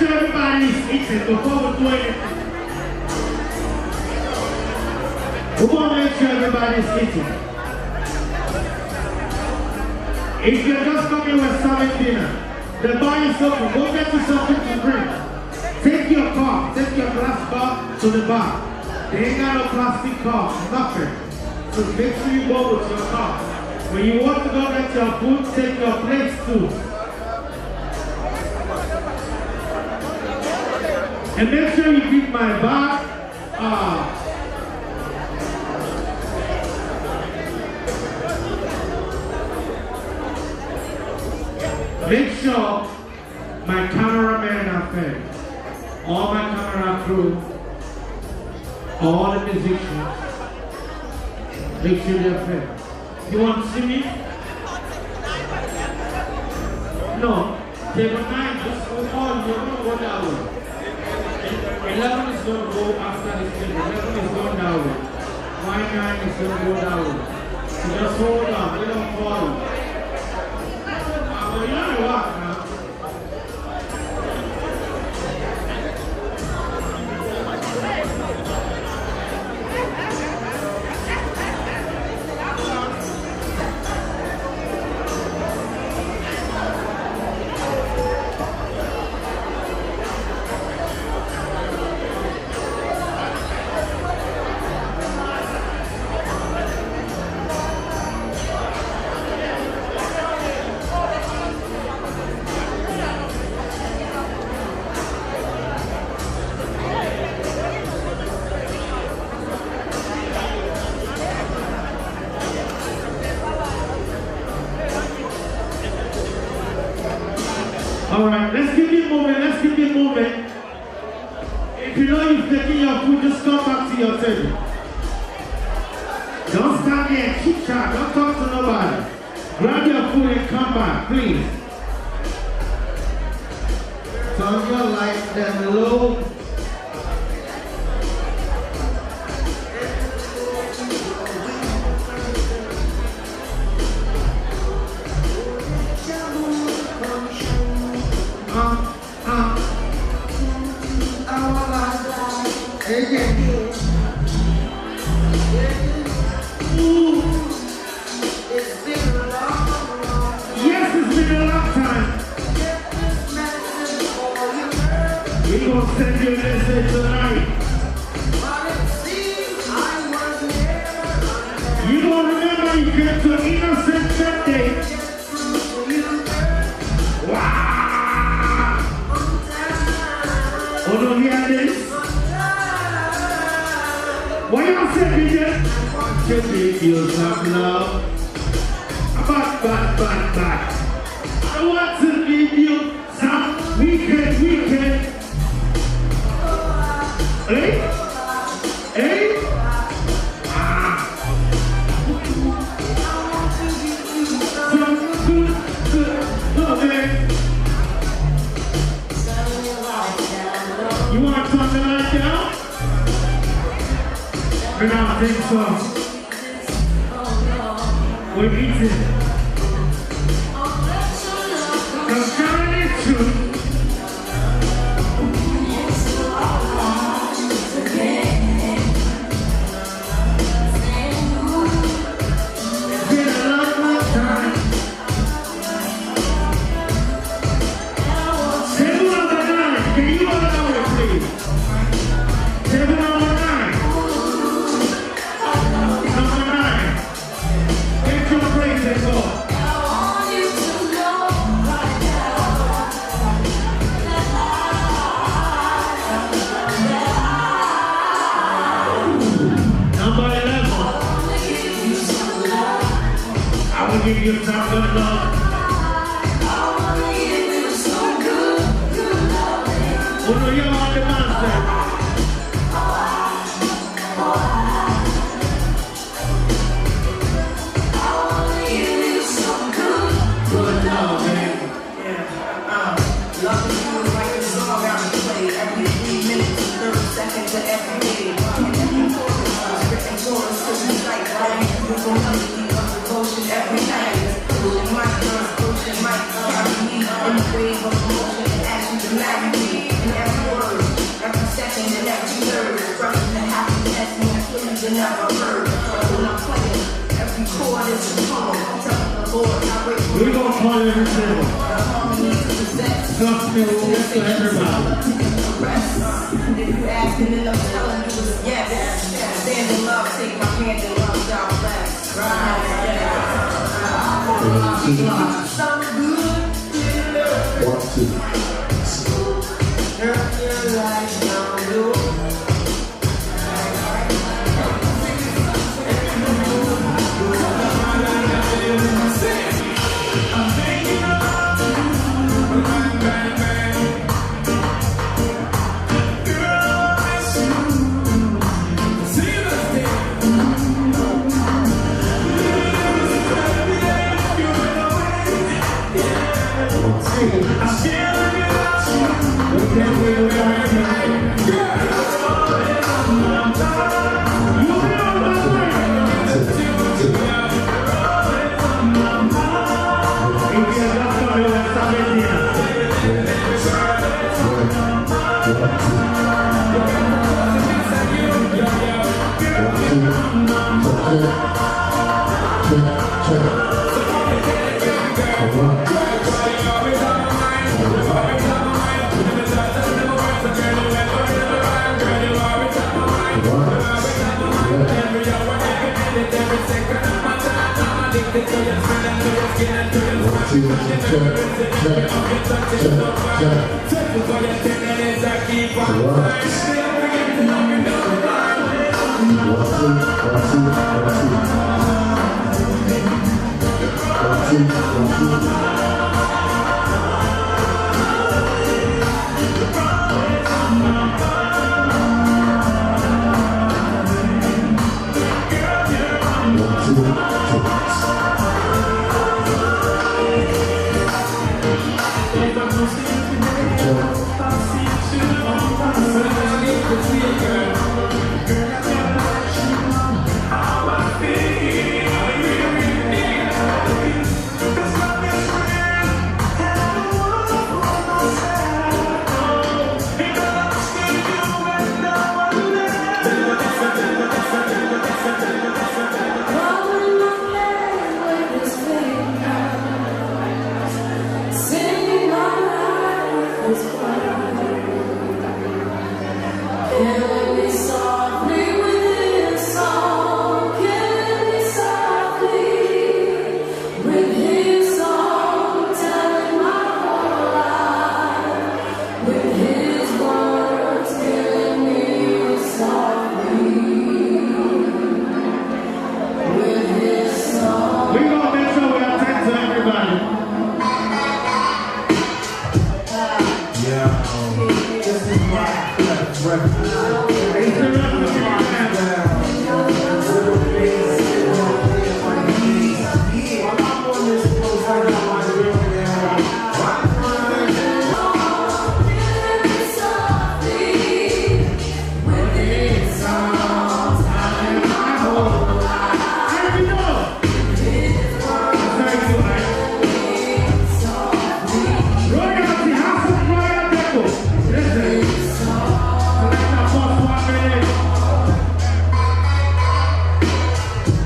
sure everybody is eating before we do anything. We want to make sure everybody is eating. If you're just coming with serving dinner, the bar is open. Go get you something to drink. Take your cup, take your glass cup to the bar. They ain't got no plastic cups, nothing. So make sure you go with your cup. When you want to go get your food, take your plates too. And make sure you keep my bag. Make sure my cameramen are fed. All my camera crew, all the musicians, make sure they're fed. You want to see me? No. Table 9, just go on. You're going to go that way. 11 is going to go after this table. 11 is going that way. 9 is going to go that way. So just hold on. They don't fall. You know what now? All right, let's keep it moving, let's keep it moving. If you know you've taken your food, just come back to your table. Don't stand there and chit chat, don't talk to nobody. Grab your food and come back, please. Turn your lights down low. Yes, it's been a long time. We're going to send you a message tonight. You don't remember you came to Innocent Sunday. Wow! Oh, don't hear this? What y'all say, DJ? Just give you some love. Back. I want to give you some weekend. Hey? Some good loving. You want something like that? I don't think so. We're eating. I'm telling you true. It's been a long time. Table number 9. Can you all know it, please? Table number 9. Number 9. Get your place and go. Give you some good love. Oh no, you're on the monster. Good love, man. Loving you is like a song I play every 3 minutes and 30 seconds of every day. Written chorus to the night, right? We're gonna love you. Every night, my girl's pushing my car, me in the wave of emotion and ask you to marry me. never heard. When I'm playing, every chord is a poem. Telling the Lord, I wait for We're going to call it every single. Gospel will get to everybody. If you ask me, then I'm telling you it's yes. Stand in love, take my hand in love, y'all bless. So good. 1, 2. Turn your lights down low.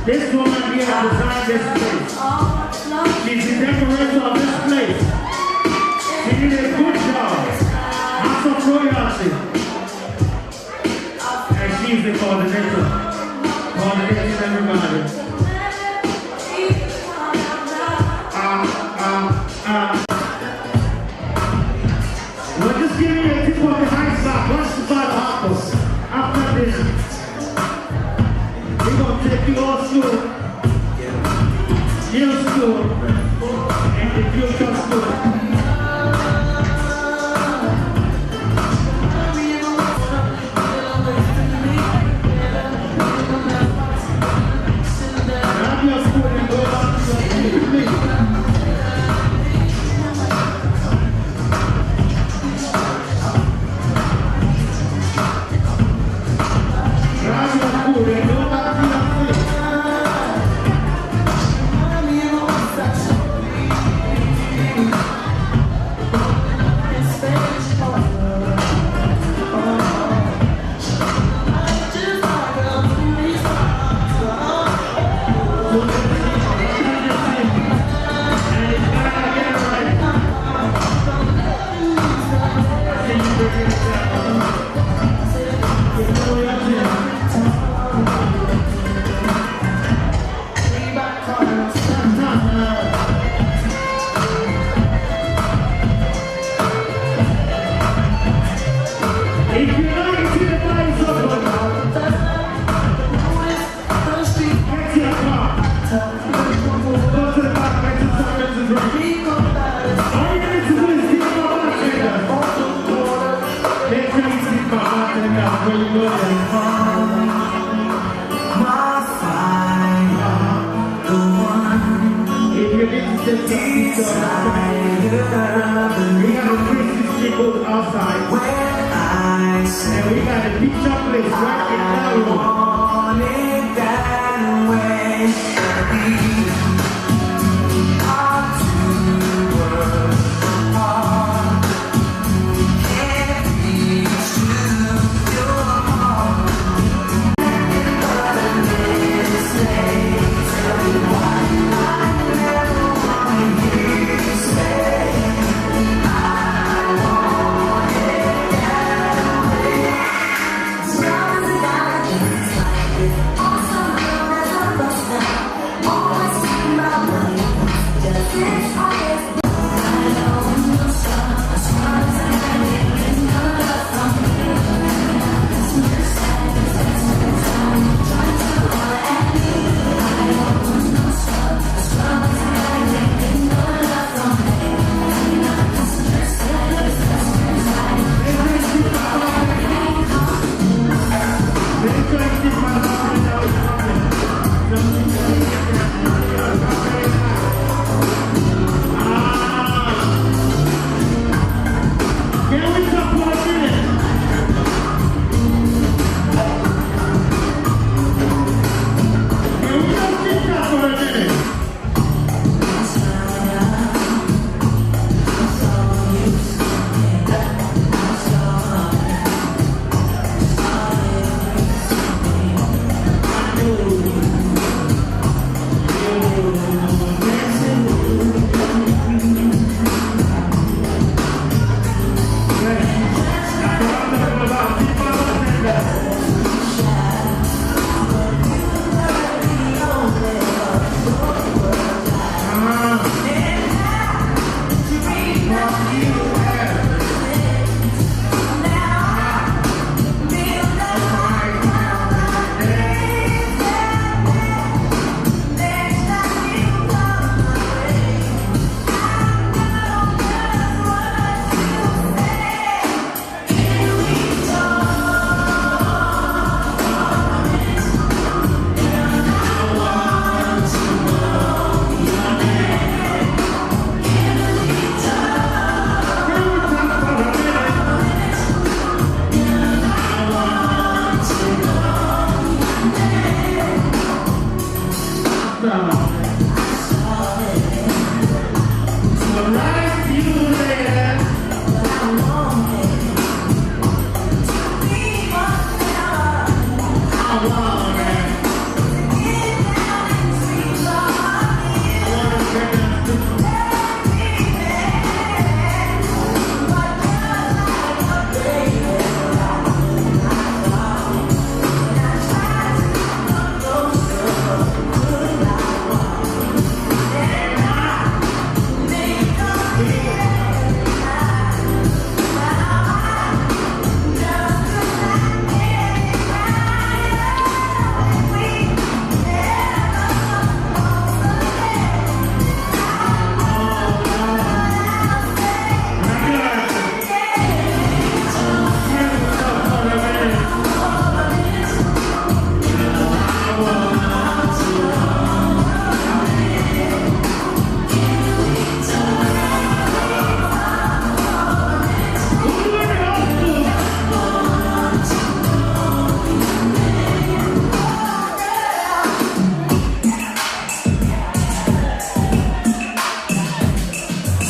This woman here designed this place. She's the decorator of this place. She did a good job. House of royalty. And she's the coordinator. Coordinating everybody. We're just giving you a tip of the iceberg. What's the bad apples? After this. We're going to take you all through Hill School and the Future School. Grab your school and go back to your place. Grab your school and go back to your place.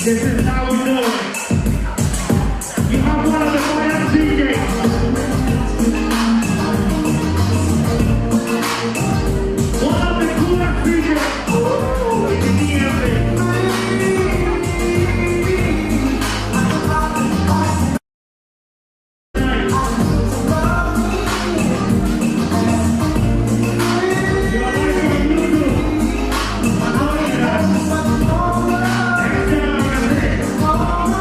This is how we do it. You have one of the finest DJs. One of the coolest DJs in the area. Oh,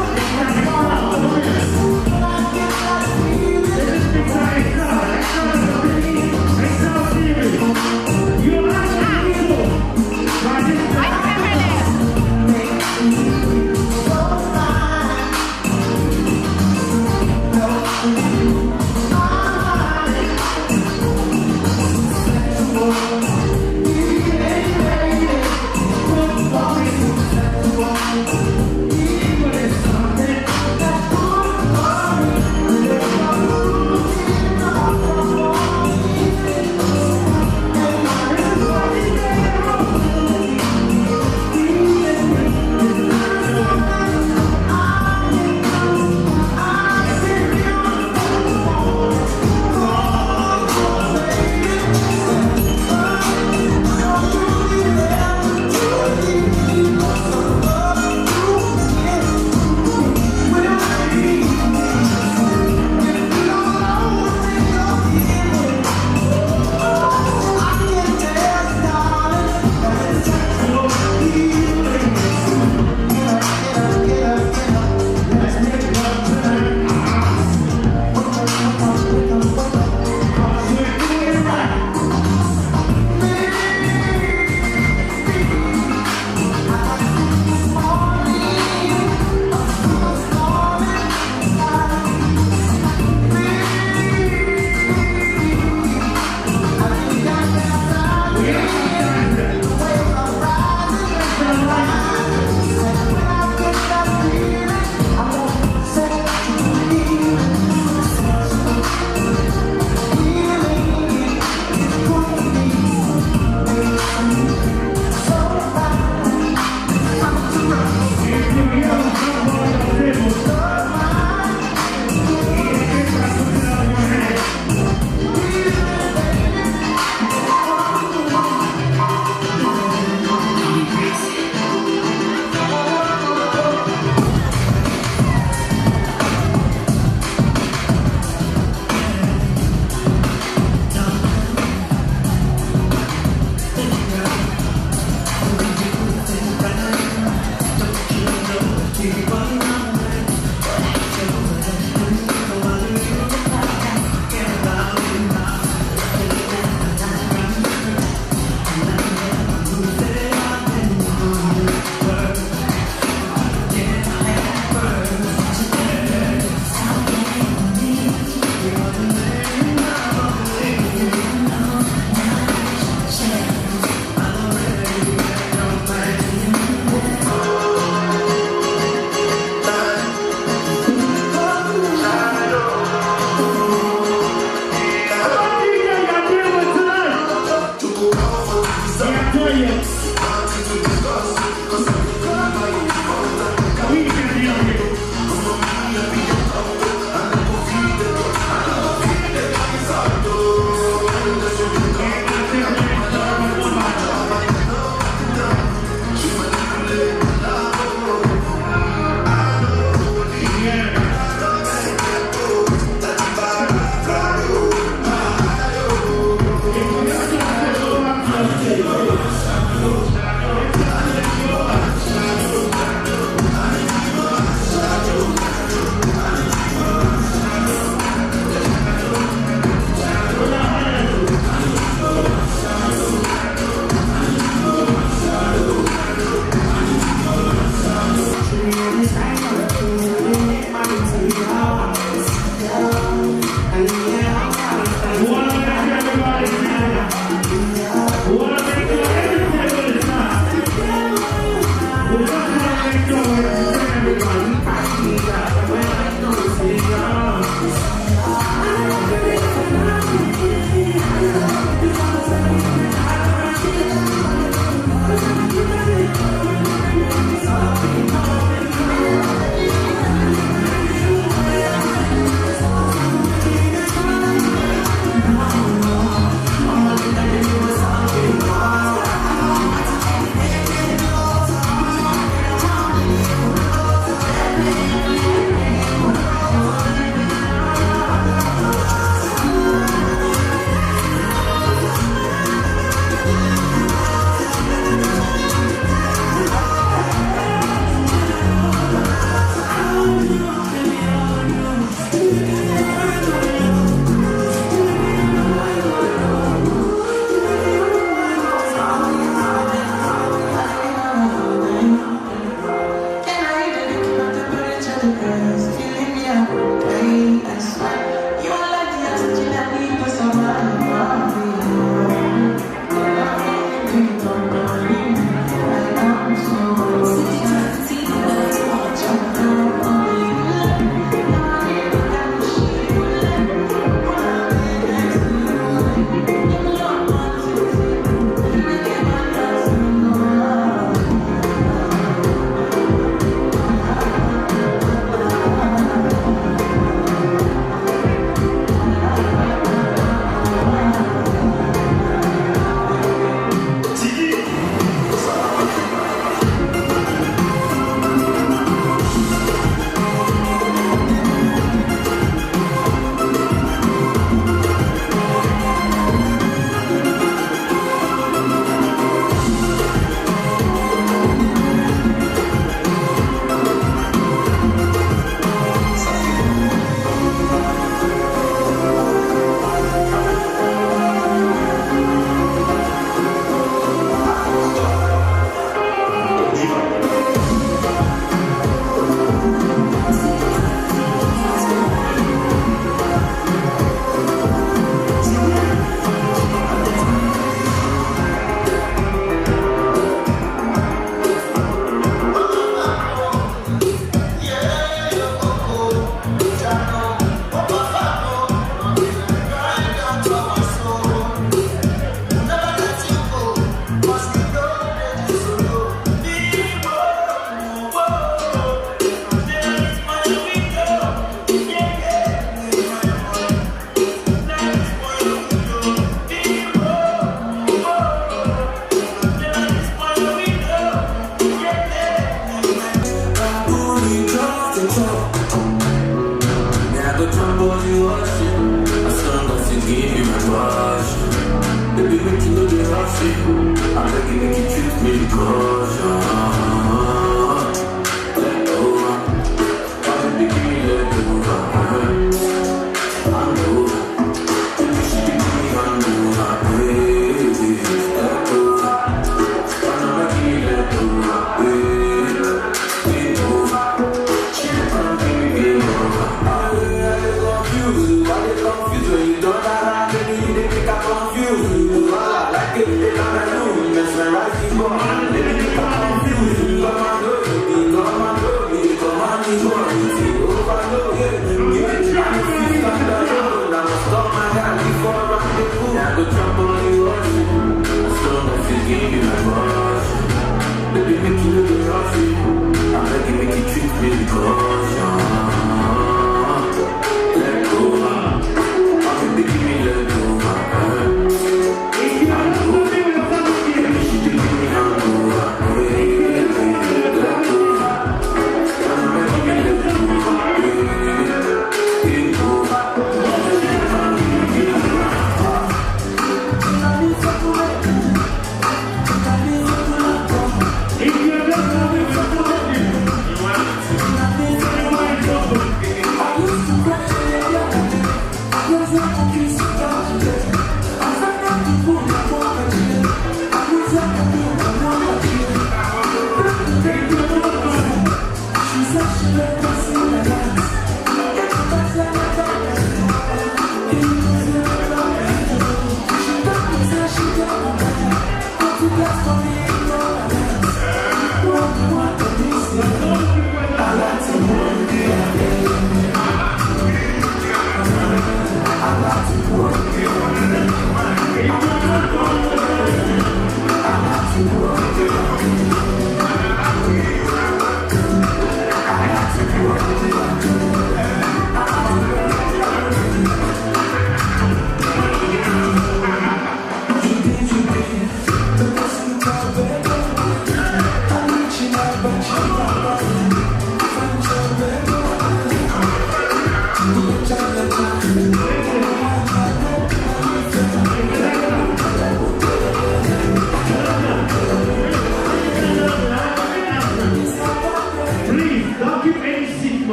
Give you my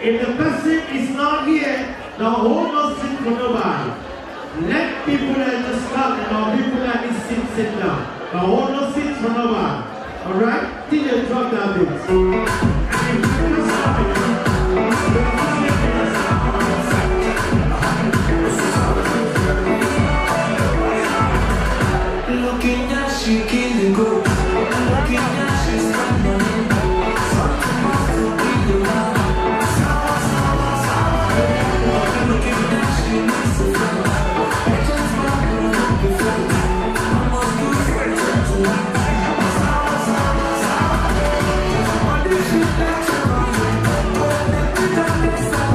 If the person is not here, the whole not sit for nobody. Let people that just come or people that need sit down. The whole not sit for nobody. Alright? Till you drop that bit. Looking at you, killing go. Looking at you, standing. Something must be the love. Looking at you, listen. I just want to look before. I must do it to life. What if you let your mind go? Let me down this side.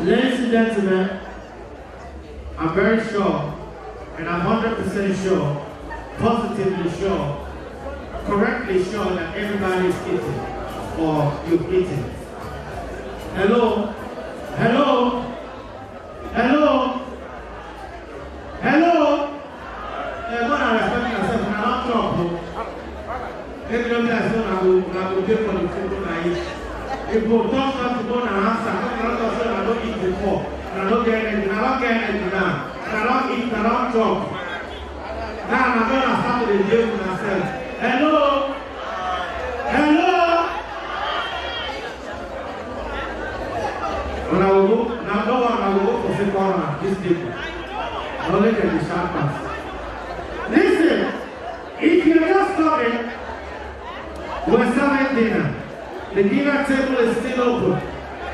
Ladies and gentlemen, I'm very sure, and I'm 100% sure, positively sure, correctly sure that everybody is eating, or you've eaten. Hello? Hello? Hello? Hello? Everyone are respecting yourself, and I'm not talking. Everybody has known I will pay for the food I eat. If you talk not to go and answer, I don't eat before, and I don't get anything, now, and I don't eat, and I don't talk. Now I'm going to start with the deal with myself. Hello? Hello? When I will go, now no one, I will go for second round, these people. I only get the sharp pass. Listen, if you're just coming, we're serving dinner. The dinner table is still open.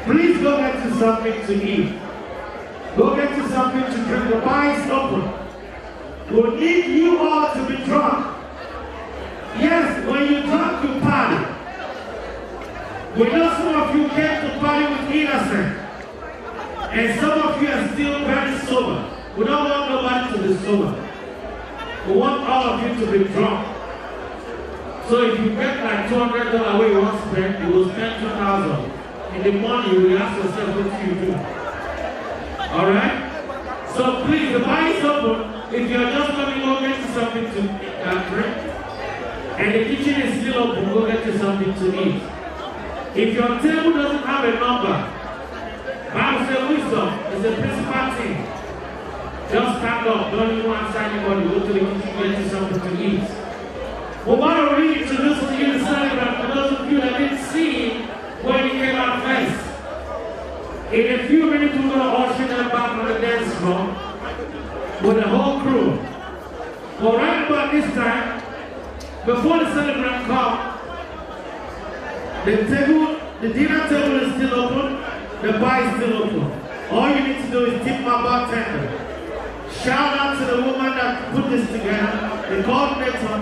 Please go get you something to eat. Go get you something to drink. The bar is open. We need you all to be drunk. Yes, when you drunk, you party. We know some of you came to party with innocent. And some of you are still very sober. We don't want nobody to be sober. We want all of you to be drunk. So if you get like $200 where you want to spend, you will spend $2,000. In the morning, you will ask yourself what you do. Alright? So please, the bar is open. If you're just going to go get you something to drink, and the kitchen is still open, go get you something to eat. If your table doesn't have a number, Bible says wisdom is the principal thing. Just stand up, don't even answer anybody, go to the kitchen, get you something to eat. We want to reintroduce to you the celebrant for those of you that didn't see when he came out first. In a few minutes, we're going to usher them back on the dance floor with the whole crew. But right about this time, before the celebrant comes, the dinner table is still open, the bar is still open. All you need to do is tip my bartender. Shout out to the woman that put this together, the coordinator,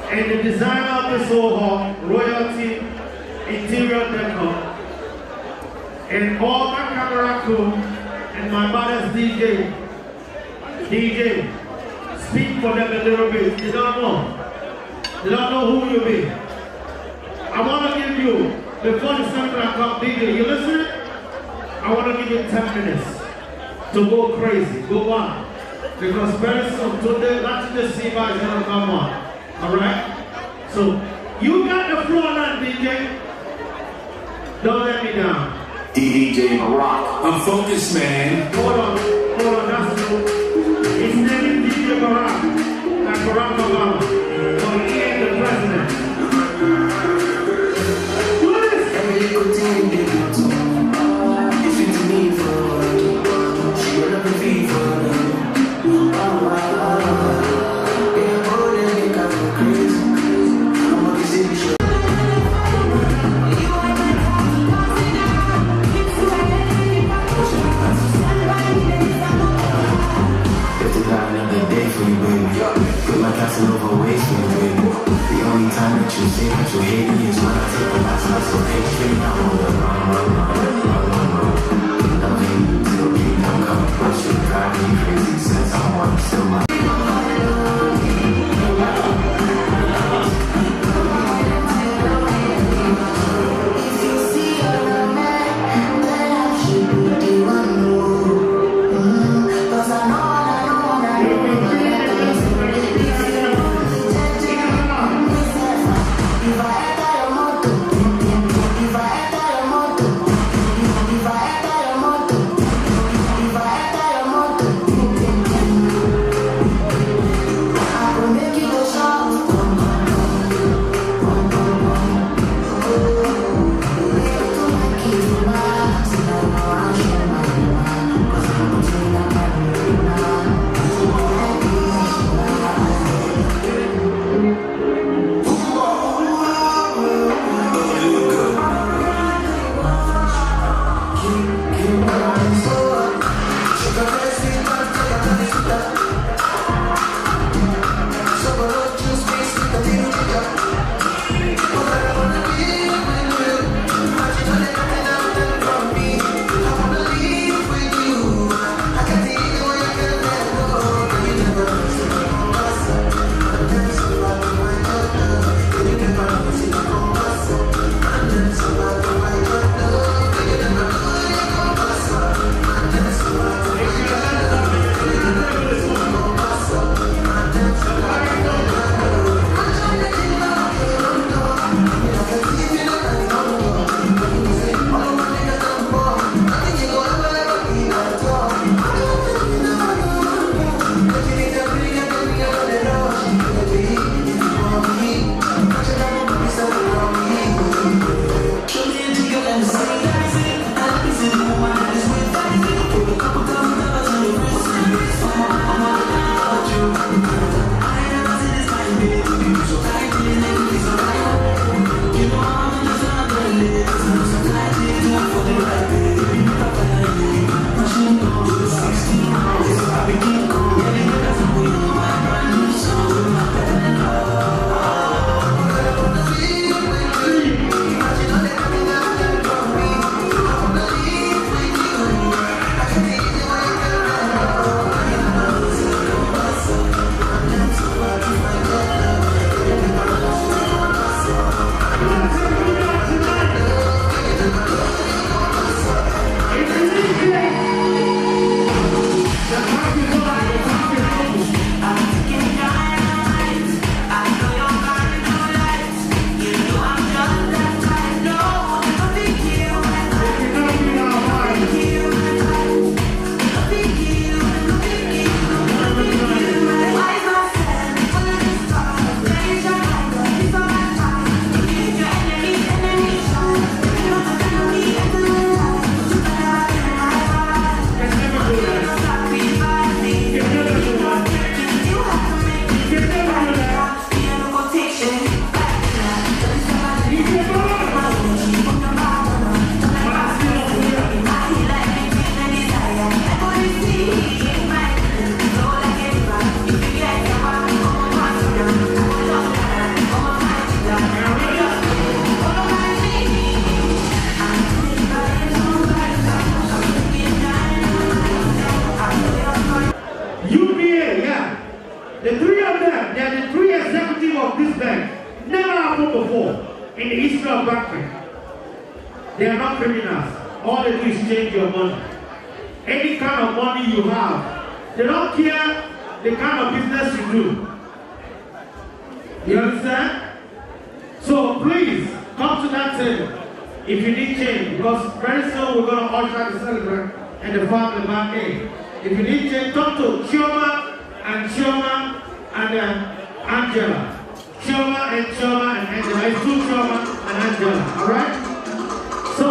and the designer of this whole hall, Royalty Interior Decor, and all my camera crew, and my mother's DJ. DJ, speak for them a little bit. They don't know. They don't know who you be. I want to give you, before the celebrant comes, DJ, you listen? I want to give you 10 minutes to go crazy, go on. Because very soon, today, not just see by is going to come on. Alright? So, you got the floor now, DJ. Don't let me down. DJ Barack. I'm focused, man. Hold on, that's true. His name is DJ Barack. Like Barack Obama. So he ain't the president. Do this! Every little thing they do to if it's me for she will never be for the only time that you say that you hate me is when I take the last night, so take straight now on the run. Loving you till kingdom come, but you drive me crazy since I'm one still my banking. They are not criminals. All they do is change your money. Any kind of money you have, they don't care the kind of business you do. You understand? So please, come to that table if you need change, because very soon we're going to usher the celebrant and the family back in. If you need change, come to Chioma and Angela. Chioma and Angela. It's two Chioma and Angela. Alright? So,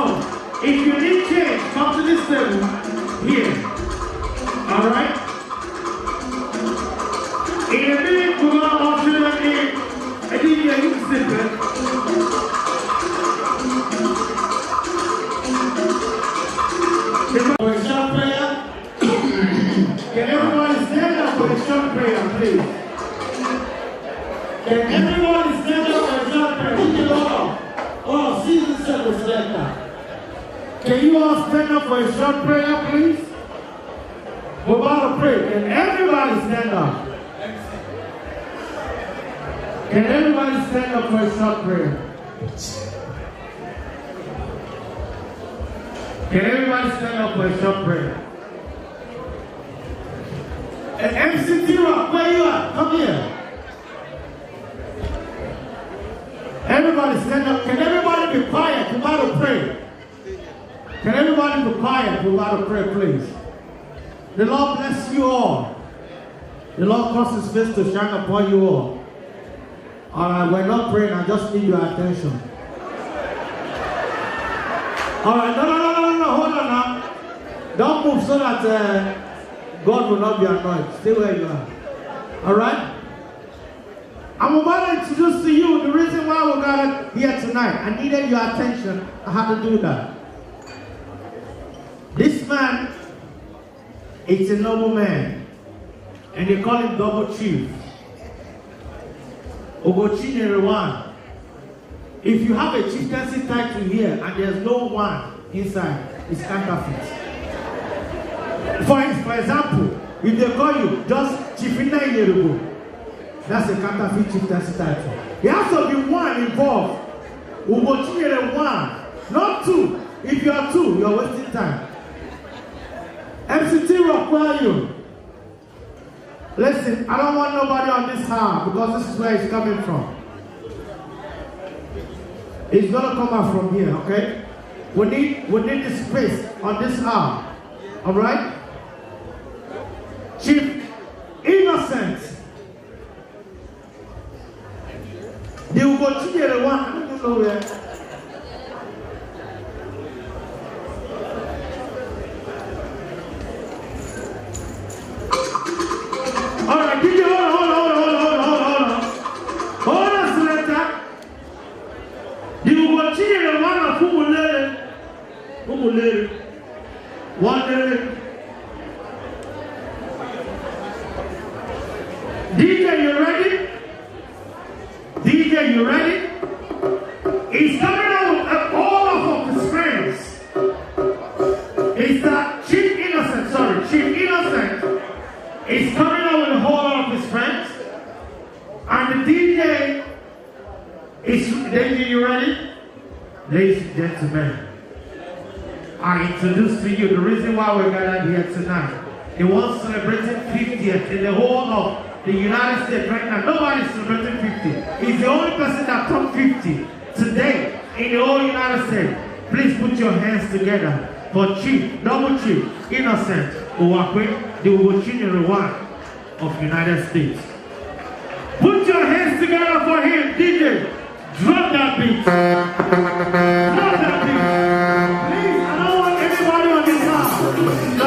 if you need change, come to this table here. Alright? In a minute, we're going to usher them in. I think you can sit there. For a short prayer, can everyone stand up for a short prayer, please? Can everyone stand up for a short prayer? Oh, see the circle selector. Can you all stand up for a short prayer, please? We're about to pray. Can everybody stand up? Can everybody stand up for a short prayer? Can everybody stand up for a short prayer? And MCT Rock, where you at? Come here. Everybody stand up. Can everybody be quiet? We're about to pray. Can everybody be quiet? We're about to pray, please. The Lord bless you all. The Lord cause His face to shine upon you all. Alright, we're not praying, I just need your attention. Alright, no, hold on now. Don't move so that God will not be annoyed. Stay where you are. Alright? I'm about to introduce to you the reason why we're gathered here tonight. I needed your attention. I had to do that. This man is a noble man, and they call him Double Chief. Ogochinyere one. If you have a chieftaincy title here and there's no one inside, it's counterfeit. For example, if they call you just Chiefina Yerugo, that's a counterfeit chieftaincy title. There has to be one involved. Ogochinyere one, not two. If you are two, you're wasting time. MCT Rock, where are you? Listen, I don't want nobody on this house because this is where it's coming from. It's gonna come out from here, okay? We need the space on this arm. Alright? Chief Innocent. They will go to the one. I don't know where. Alright, give you hold on, Selector. You will continue the one of who will live. One day. DJ, you ready? DJ, you ready? He's coming out with all of his friends. It's that Chief Innocent. He's coming out with a whole lot of his friends. And the DJ is, DJ, you ready? Ladies and gentlemen, I introduce to you the reason why we're gathered here tonight. He was celebrating 50th in the whole of the United States right now. Nobody's celebrating 50. He's the only person that turned 50 today in the whole United States. Please put your hands together for Double Chief Innocent Uwakwe, the Ogochinyere one of United States. Put your hands together for him, DJ. Drop that beat. Drop that beat. Please, I don't want everybody on this house. No.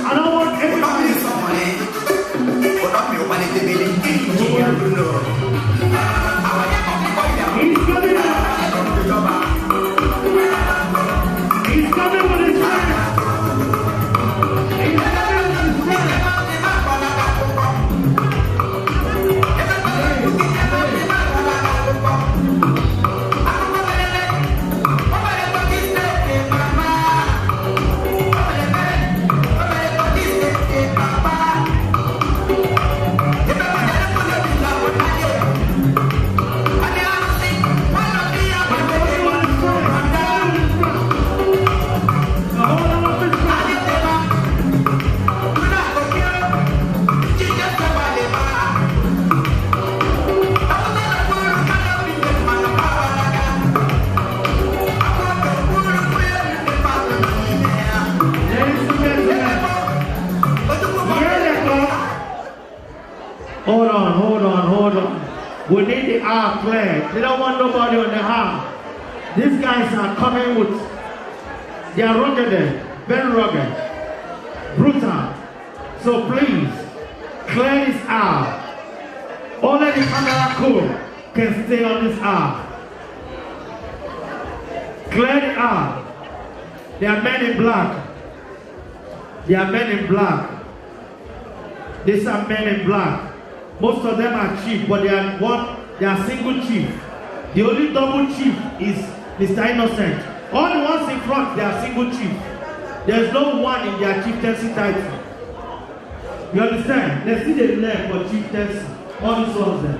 I don't want everybody. He's coming out. He's coming with his friends. are clear. They don't want nobody on the arm. These guys are coming with, they are rugged, very rugged, brutal. So please, clear this arm. Only the camera crew can stay on this arm. Clear the arm. They are men in black. They are men in black. These are men in black. Most of them are chief, but they are single chief. The only double chief is Mr. Innocent. All the ones in front, they are single chief. There's no one in their chieftaincy title. You understand? Let's see the left for chieftaincy. All these ones there.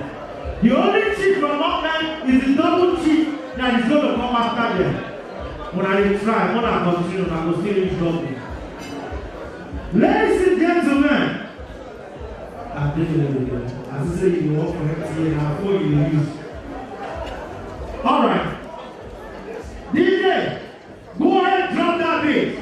The only chief from up there is the double chief that is going to come after them. When I try, when I continue, I will still reach double. Ladies and gentlemen, I say you walk for empty and I told you to use. Alright. DJ, go ahead and drop that beat.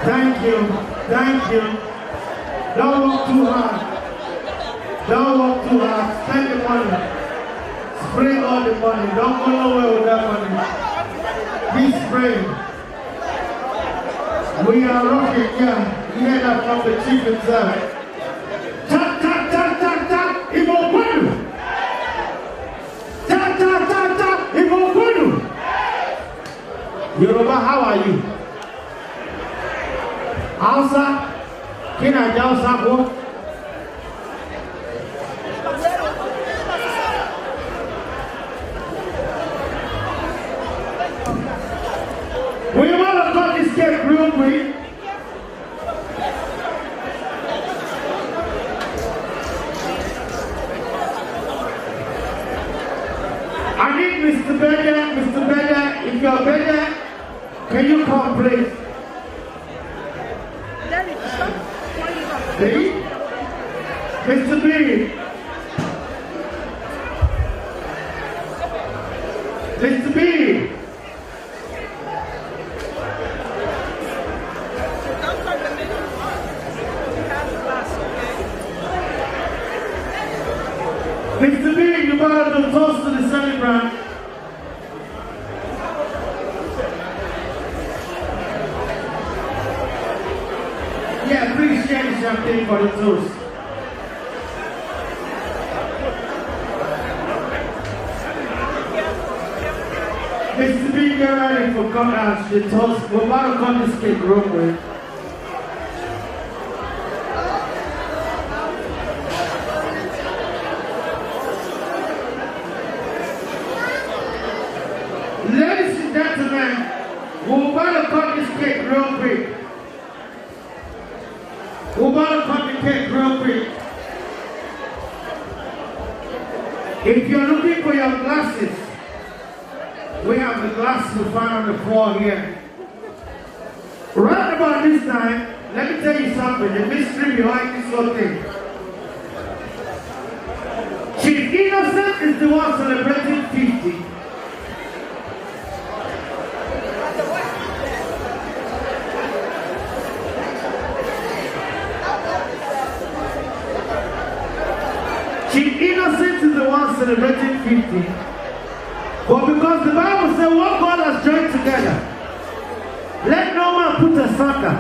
Thank you. Thank you. Don't work too hard. Don't work too hard. Spend the money. Spray all the money. Don't go nowhere with that money. Be spraying. We are rocking here. Hear that from the chief himself. Tap, tap, tap, tap, tap. Imokwenu. Tap, tap, tap, tap. Imokwenu. Yoruba, how are you? Hausa? Kina Hausa ko? We want to cut this cake real quick. I need Mr. Benya. Mr. Benya, if you're Benya, can you come please? Hey? Mr. B. Mr. B. Mr. B, you better do toast to the celebrant. Yeah, please share the champagne for the toast. Mr. B, get ready for the toast. We're about to cut this cake real quick. Ladies and gentlemen, we're about to cut this cake real quick. We're about to cut the cake real quick. If you're looking for your glasses, we have the glasses you find on the floor here. Right about this time, let me tell you something, the mystery behind this whole thing. Chief Innocent is the one celebrating 50. Chief Innocent is the one celebrating 50. But because the Bible says what God has joined together, let no man put asunder.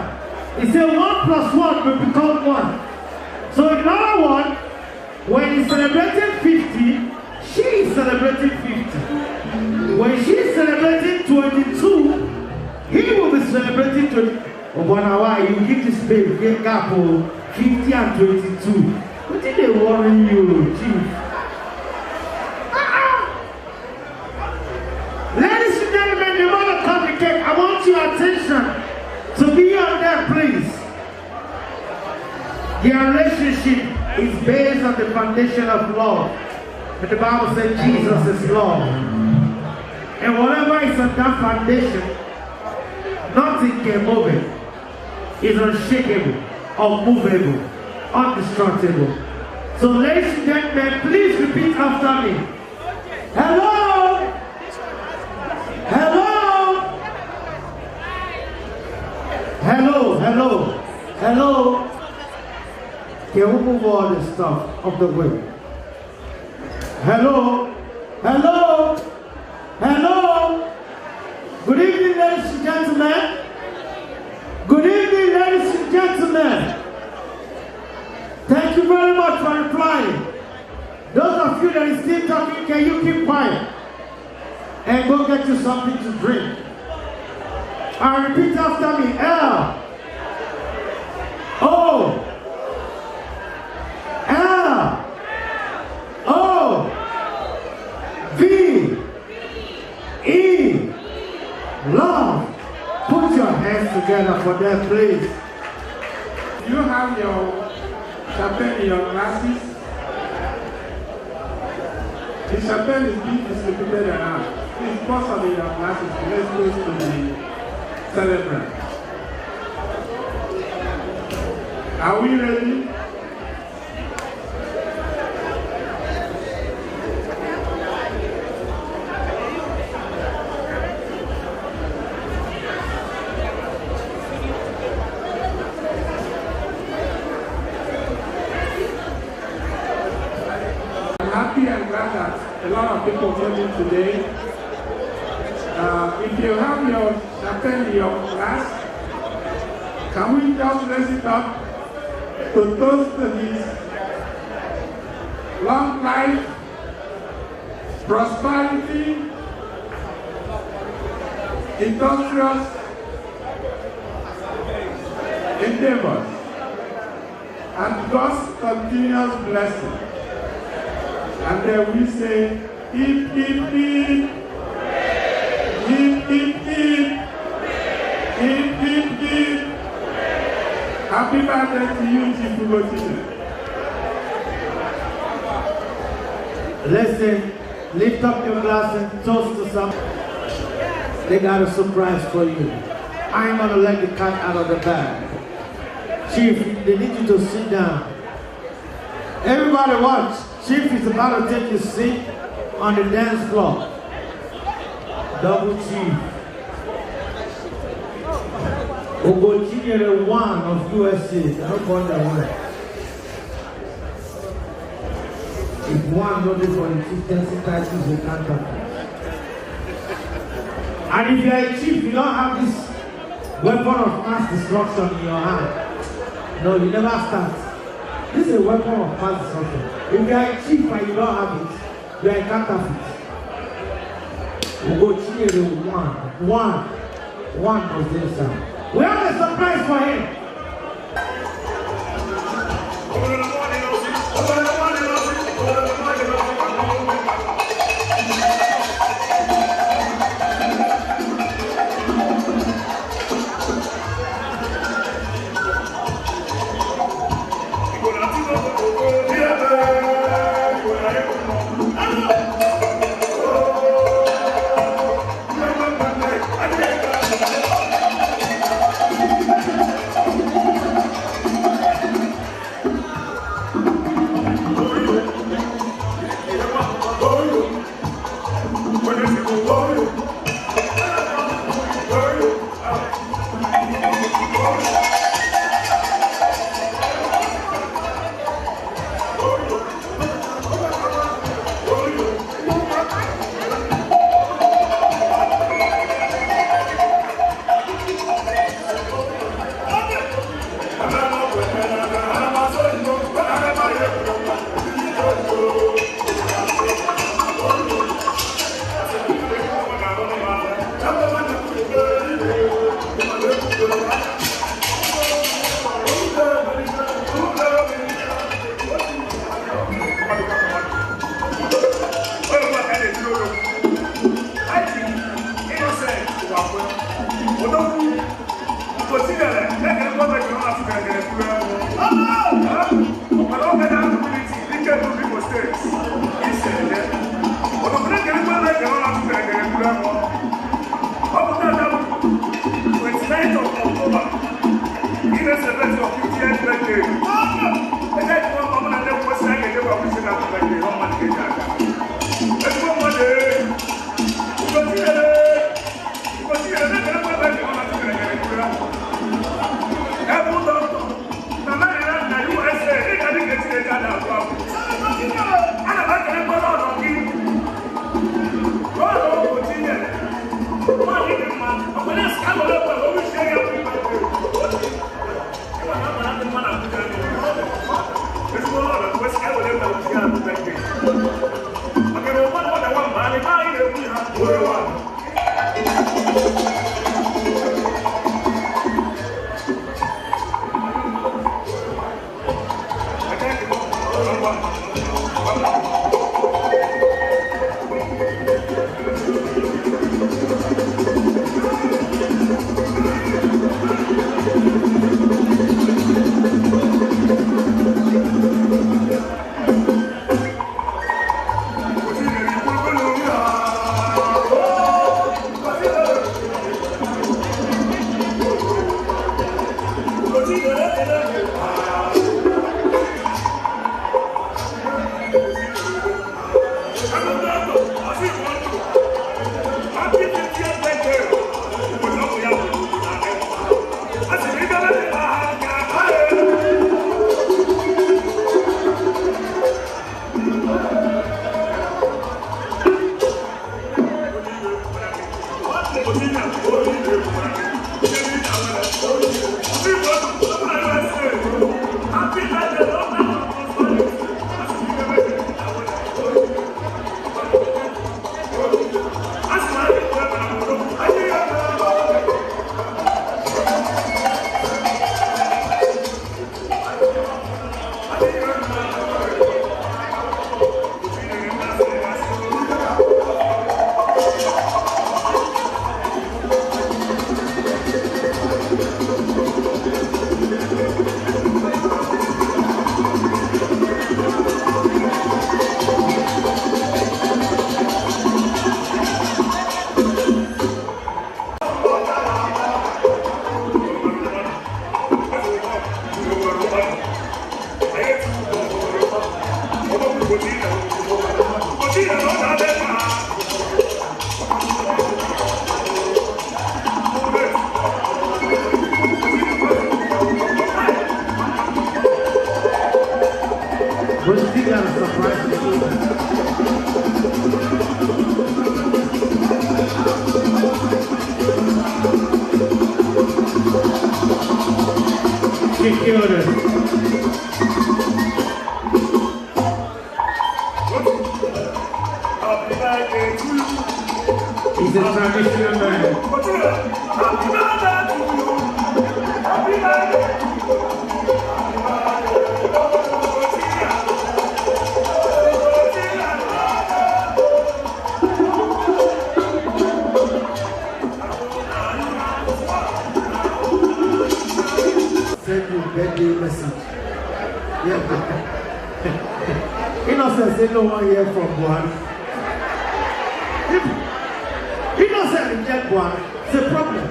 He said 1 plus 1 will become 1. So in other words, when he's celebrating 50, she is celebrating 50. When she is celebrating 22, he will be celebrating 20. Oh, 1 hour, you give this baby, get gap 50 and 22. What did they worry you, Chief? Ladies and gentlemen, the mother cut the cake. I want your attention to be on there, please. Their relationship is based on the foundation of love. But the Bible says Jesus is love. And whatever is on that foundation, nothing can move it. It's unshakable, unmovable, indestructible. So ladies and gentlemen, please repeat after me. Hello! Hello! Hello, hello, hello. Can we move all this stuff off the way? Hello, hello, hello. Good evening, ladies and gentlemen. Good evening, ladies and gentlemen. Thank you very much for replying. Those of you that is still talking, can you keep quiet? And go get you something to drink. And repeat after me. L. O. L. O. V. E. Love. Put your hands together for that, please. You have your champagne in your glasses. The champagne is being distributed around. Please pour some in your glasses. Let's go to the celebrant. Are we ready? people coming today. If you have your chapel in your class, can we just raise it up to toast to this long life, prosperity, industrious endeavors, and God's continuous blessing. And then we say, hip, hip, hip, hip, hip, hip, hip, hip, hip. Happy birthday to you, Chief Ugotile. Listen, lift up your glass and toast to some. They got a surprise for you. I ain't gonna let the cat out of the bag. Chief, they need you to sit down. Everybody watch. Chief is about to take his seat on the dance floor. Double Chief. Ugotile 1 of USA. I don't want that one. If one not for the chieftaincy titles, you can't have it. And if you are a chief, you don't have this weapon of mass destruction in your hand. No, you never start. This is a weapon of mass destruction. If you are a chief and you don't have it, you are a counterfeit. Ugotile 1 of this sound. We have a surprise for him. children. He's a traditional man. Send you birthday message. Yeah. Innocent say no one here from Buhari. Innocent reject Buhari. It's a problem.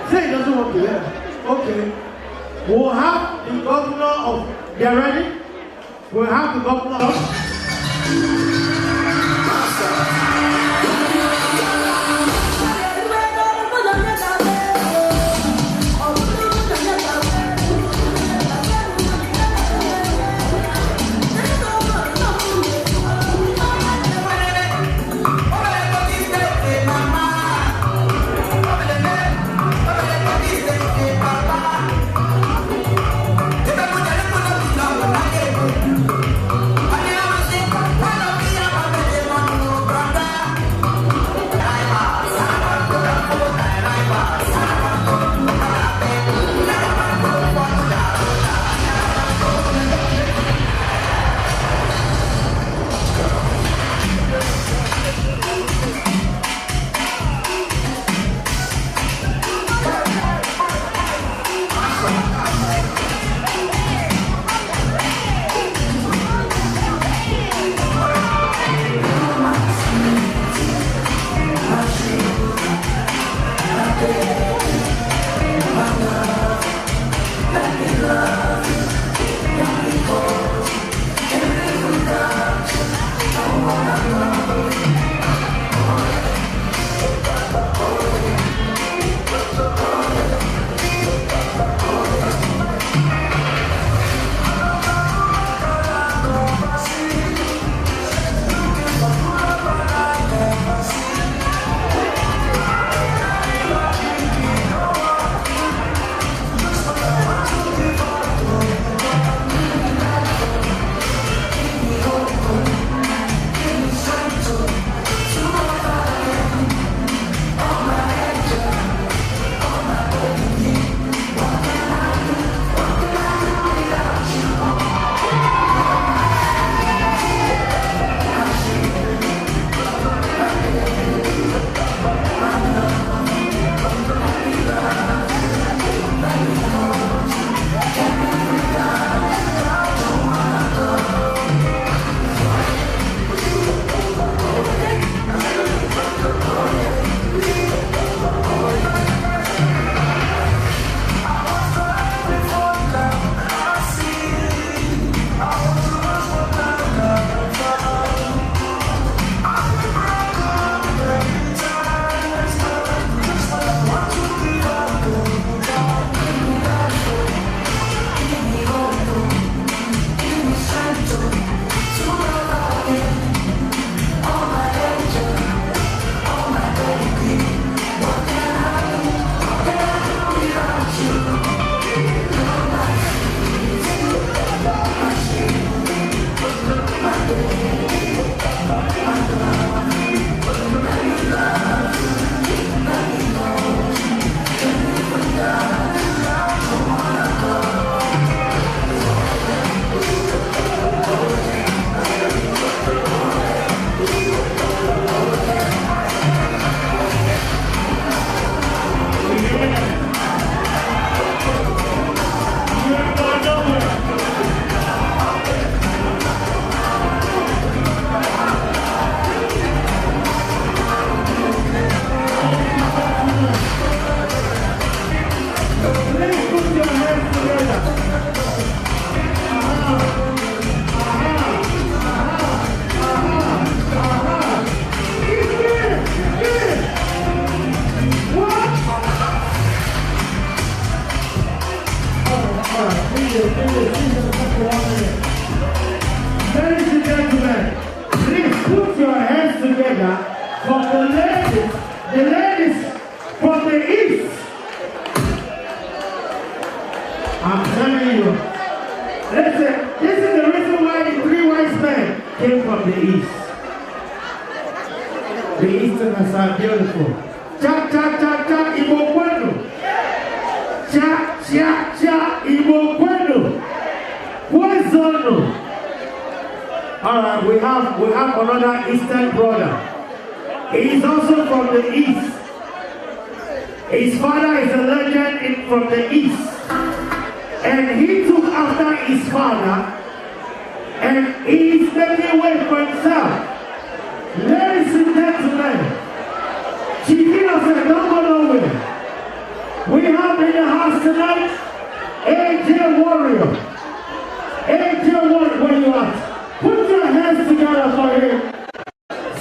Say he doesn't want to hear. Okay. We'll have the governor of, they are ready? We'll have the governor of What East. The Easterners are beautiful. Cha cha cha cha Igbo Kwenu. Cha cha cha Igbo Kwenu. Kwezono. Alright, we have another Eastern brother. He is also from the East. His father is a legend from the East. And he took after his father and he is making way for himself. Ladies and gentlemen, Chiquita said, don't go nowhere. We have in the house tonight, AJ Warrior. AJ Warrior, where you at? Put your hands together for him.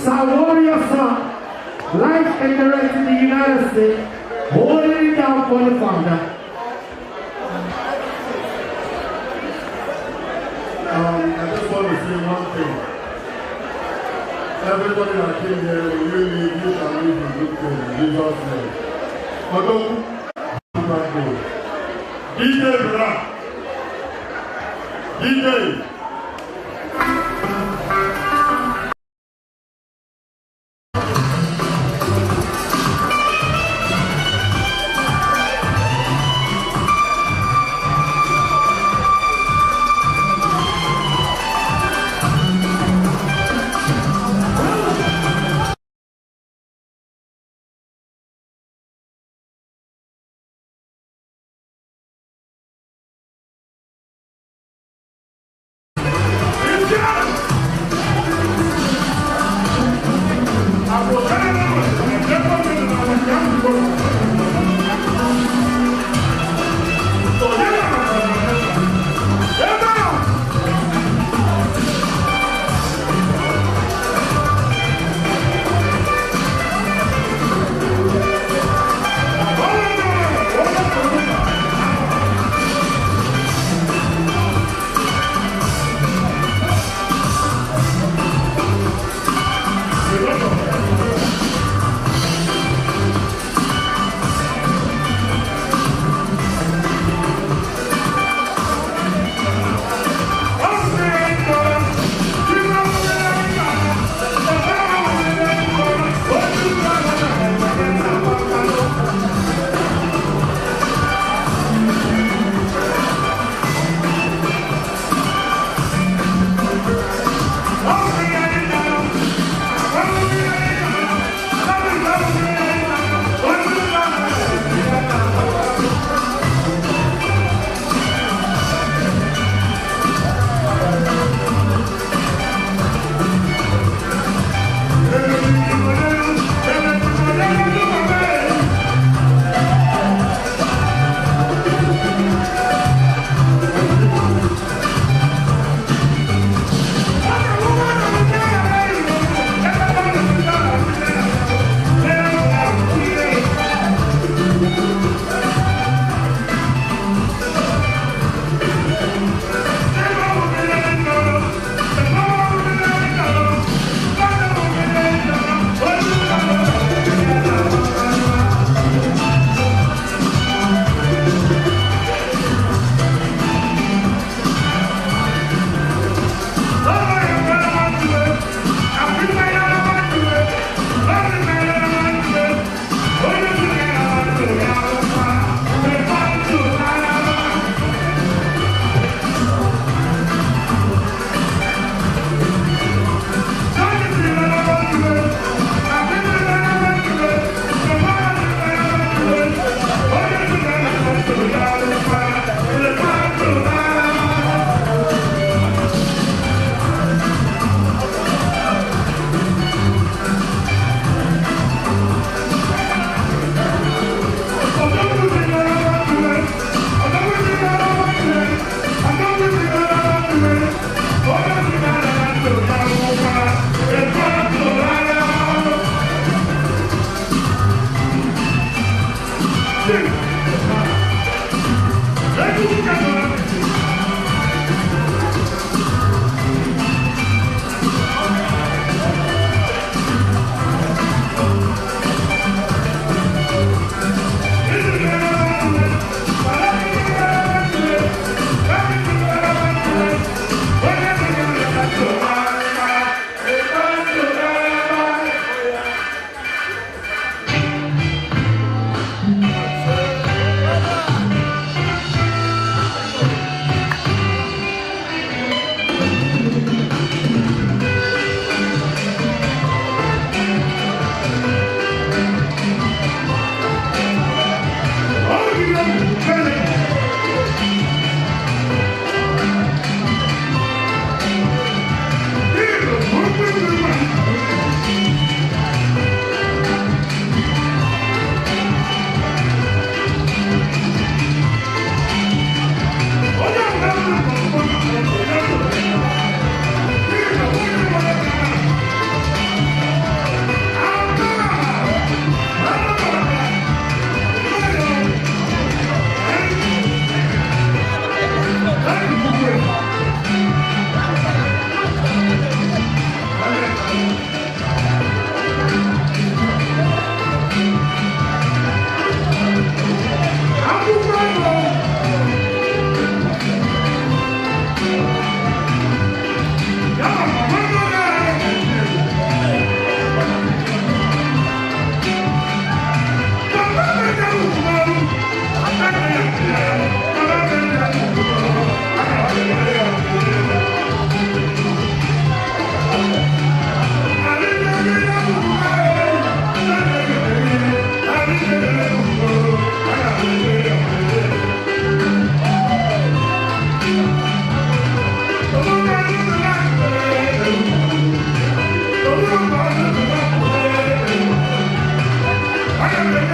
Sir Warrior, sir, life and direct in the United States, holding it down for the founder. I just want to say one thing. Everybody that came here will really use and live in good faith in Jesus' name. Although, DJ Bra, DJ. I'm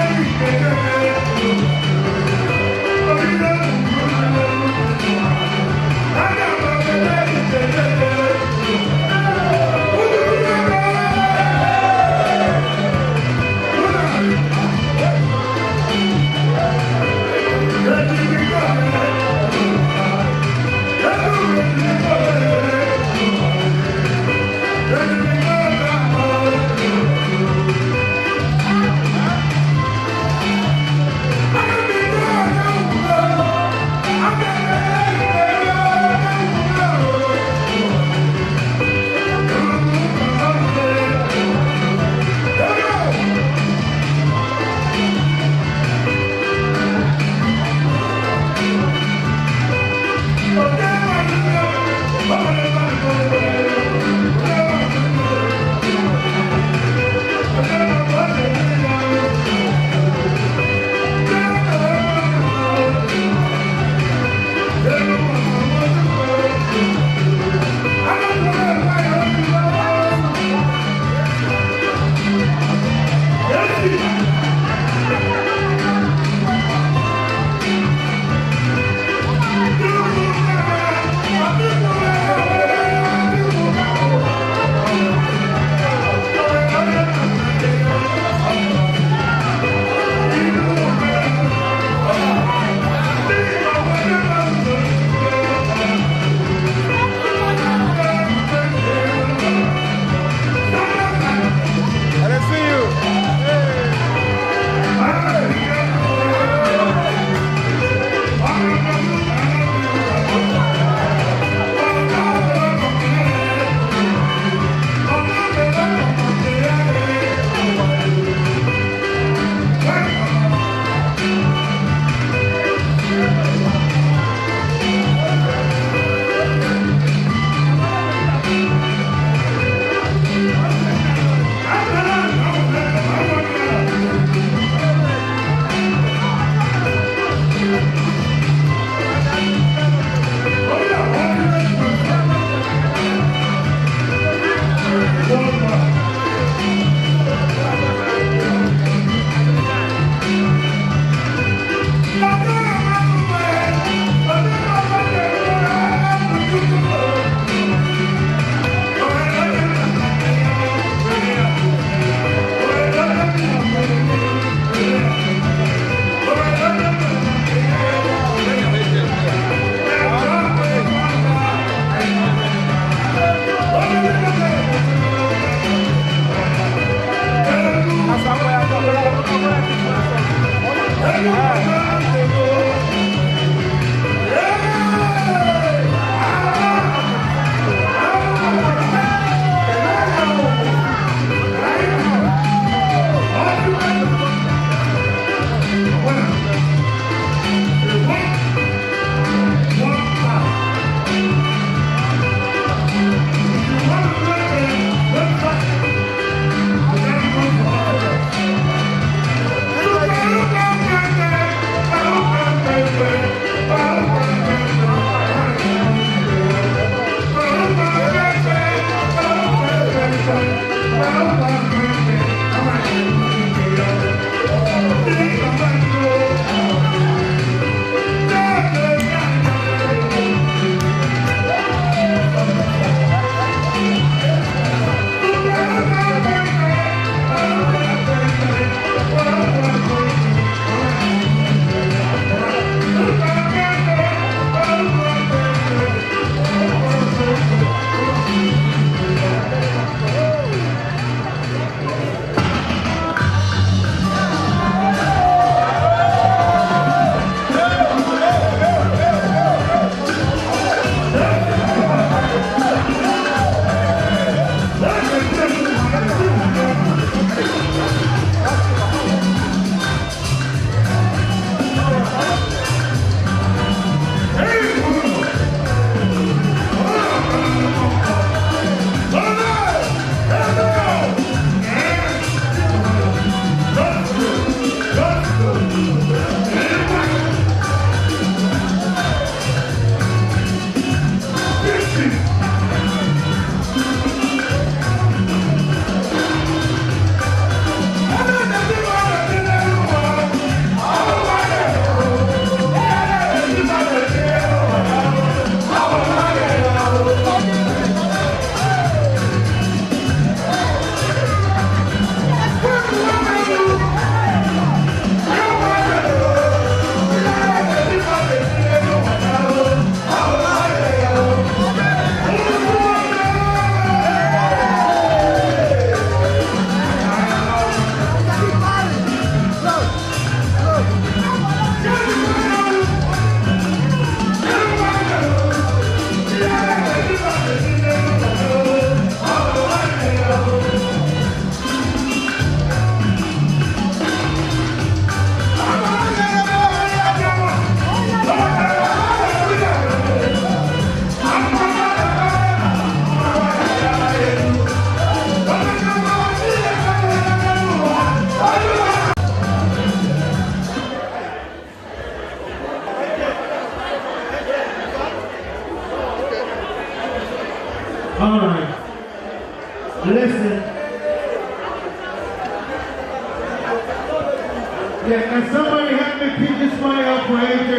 Yeah, can somebody help me pick this money up for AJ?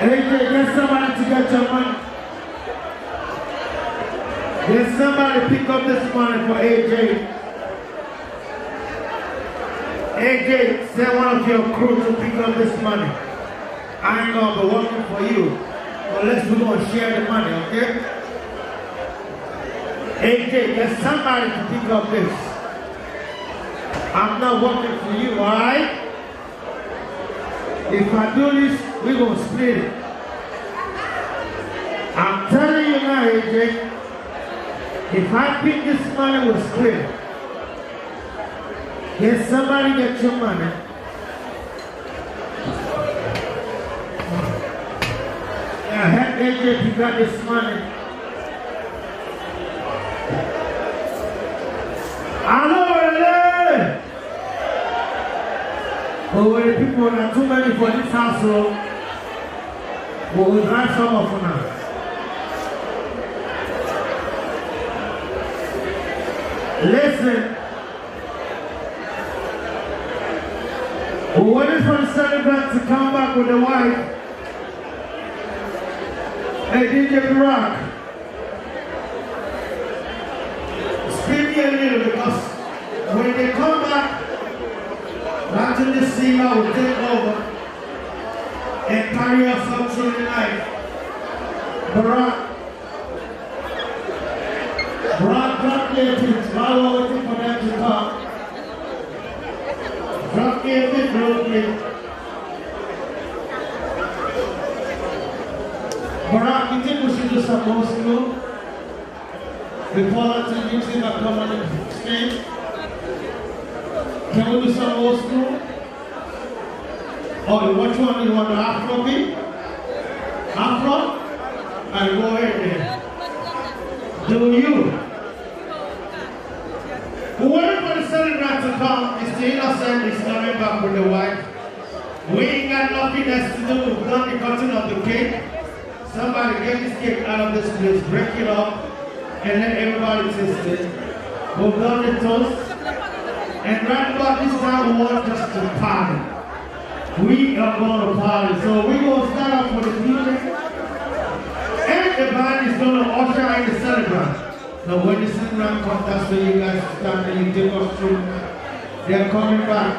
AJ, get somebody to get your money. Get somebody pick up this money for AJ. AJ, send one of your crew to pick up this money. I ain't gonna be working for you unless we're gonna share the money, okay? AJ, get somebody to pick up this. I'm not working for you, alright? If I do this, we're gonna split it. I'm telling you now, AJ, if I pick this money, we'll split it. Get somebody get your money. Yeah, help AJ if you got this money. Hello, but when the people are too many for this household, we will drive some of them now. Listen, we're waiting for the celebrant to come back with the wife. Hey, DJ Rock, spin me a little because when they come back, Roger the singer will take over and carry us up through the night. Barack, drop their kids while we're waiting for them to talk. Drop their kids real quick. Barack, you think we should do some more school? Before the music are coming on the stage? Can we do some old school? Oh, which one do you want, the Afro beat? Afro? Alright, go ahead there. Do you? We're waiting for the celebrant to come. It's the innocent is coming back with the wife. We ain't got nothing else to do. We've done the cutting of the cake. Somebody get this cake out of this place, break it up, and let everybody taste it. We've done the toast. And right about this time, we want us to party. We are going to party. So we're going to start off with the DJ. And the band is going to usher in the celebrant. Now when the celebrant comes, that's where you guys stand and you take us through. They're coming back.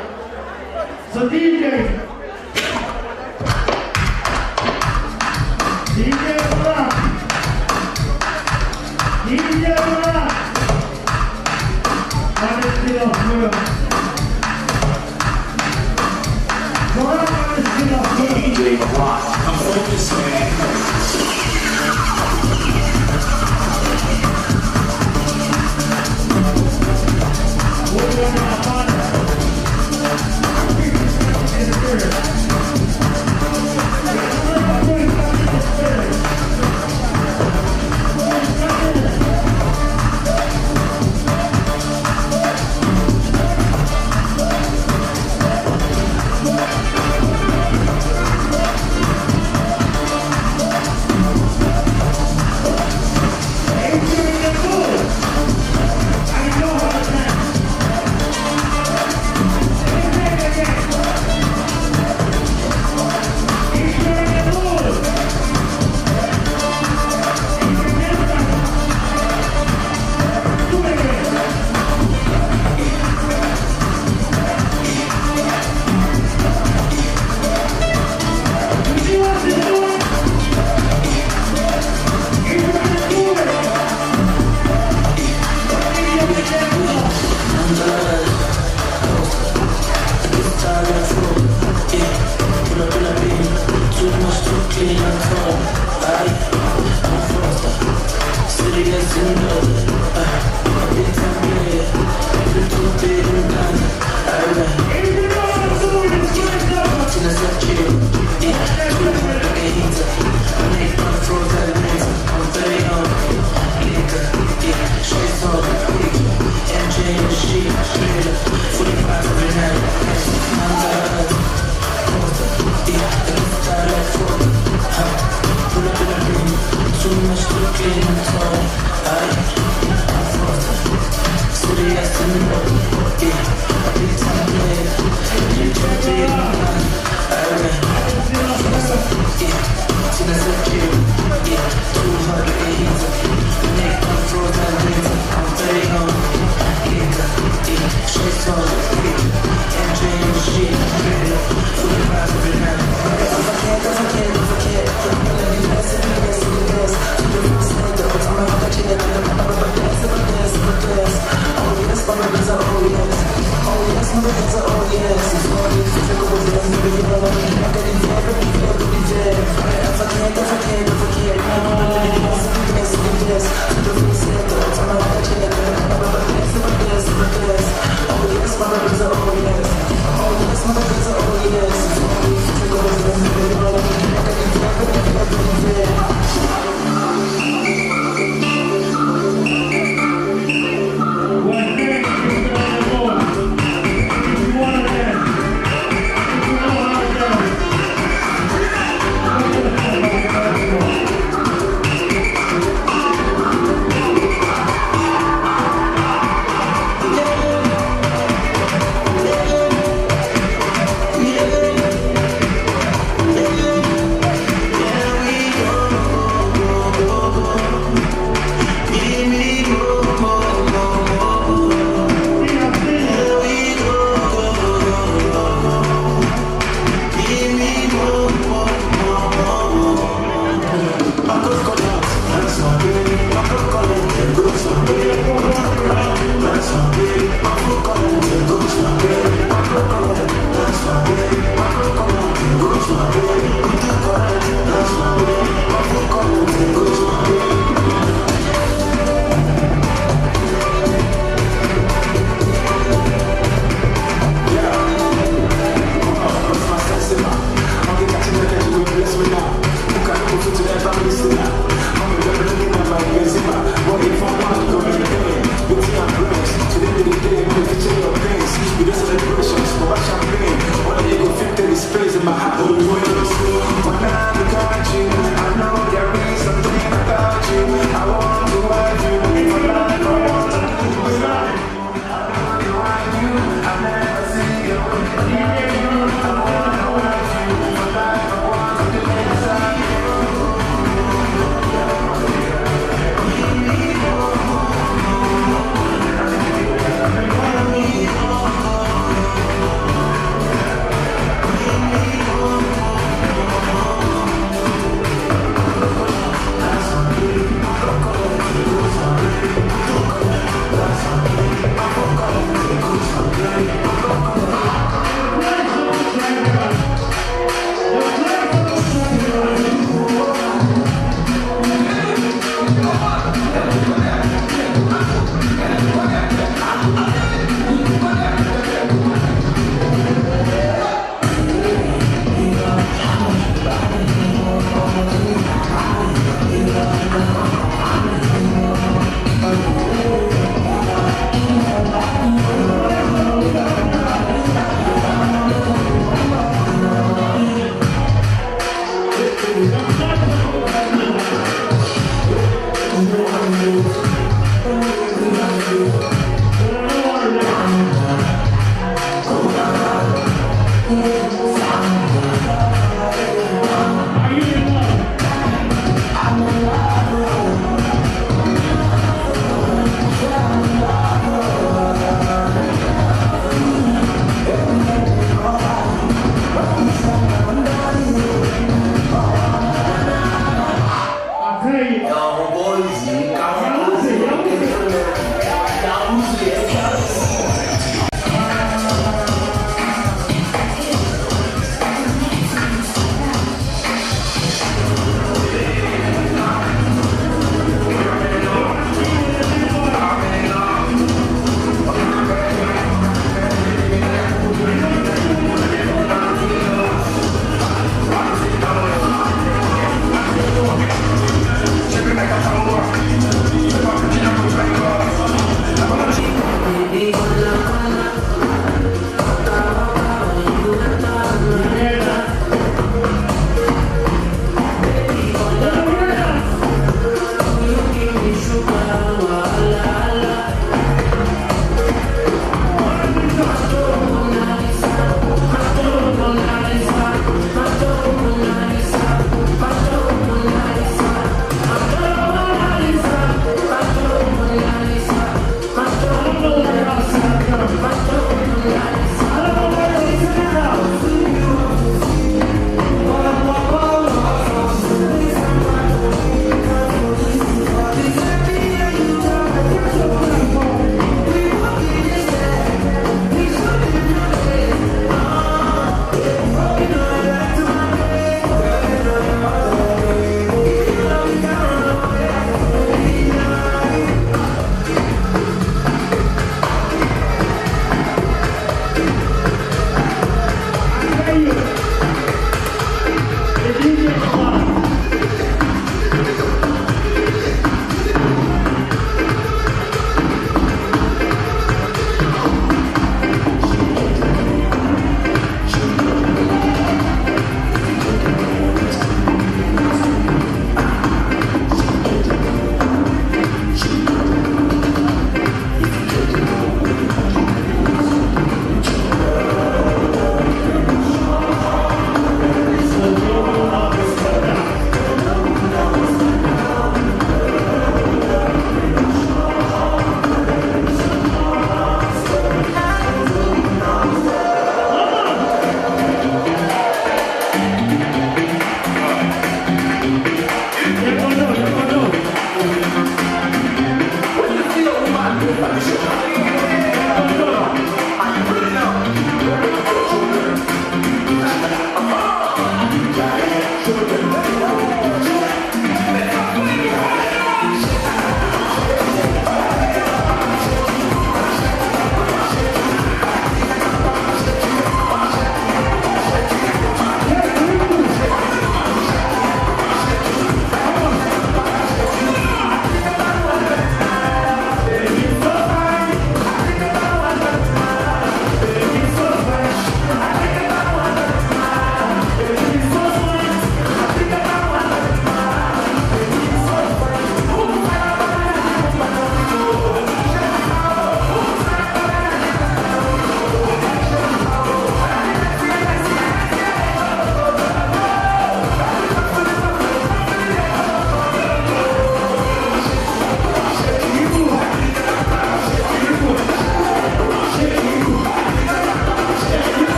So DJ Rock. DJ Rock. Honestly, I'm focused, man. Well, thank you for the Lord. If you want to dance,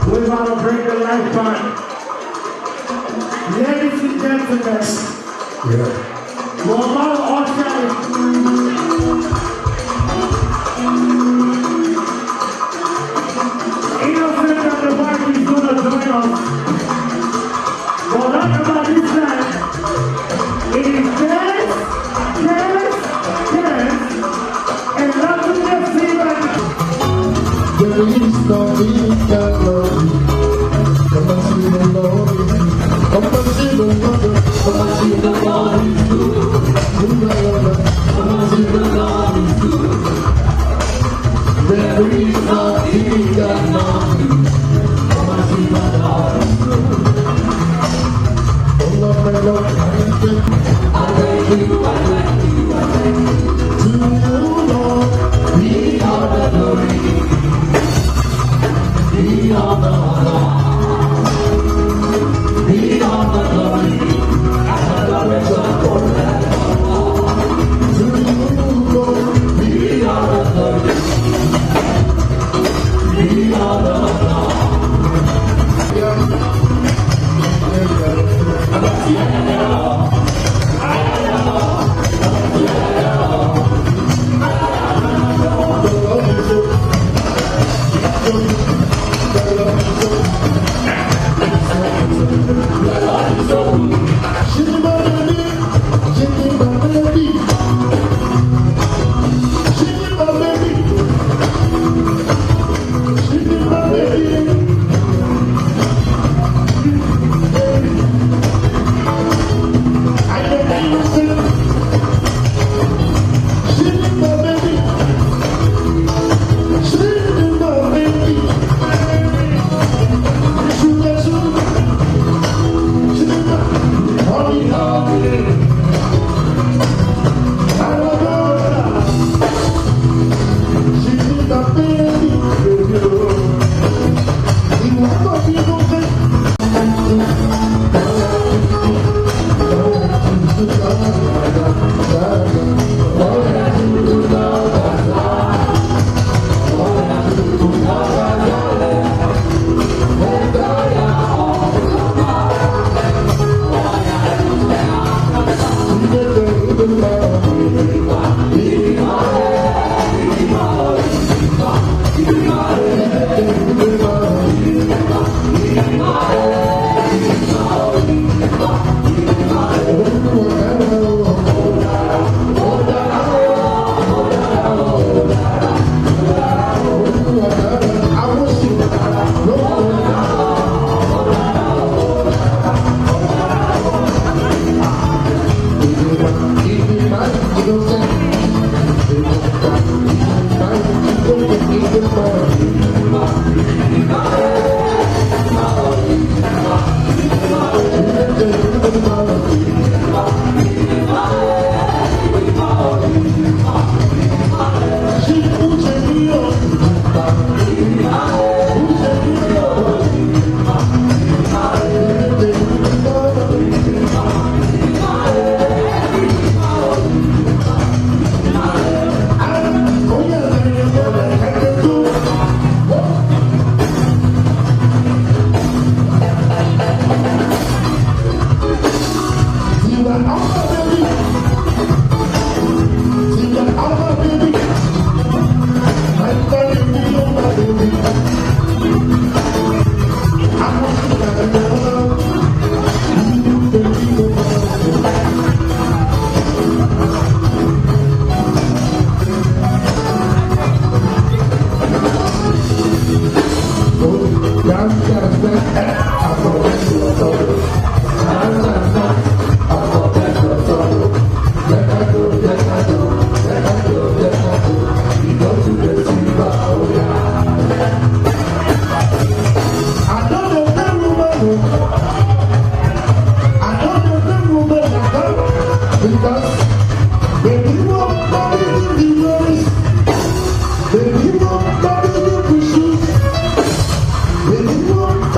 We're going to bring the life back. Ladies and gentlemen, we're about to usher Innocent and the party is going to join us. But not about this time. It is dance, and nothing else even. There is nothing that love you. Come and see the Lord. Come and see the Lord. Come and see the Lord is good. Come and see the Lord is good. There is nothing that love you. Come and see the Lord is good. Oh Lord, my Lord, I thank you. To you, Lord, be all the glory. Be all the honor. Be all the glory. Adoration forever. To you, Lord, be all the glory. Be all the honor. When you walk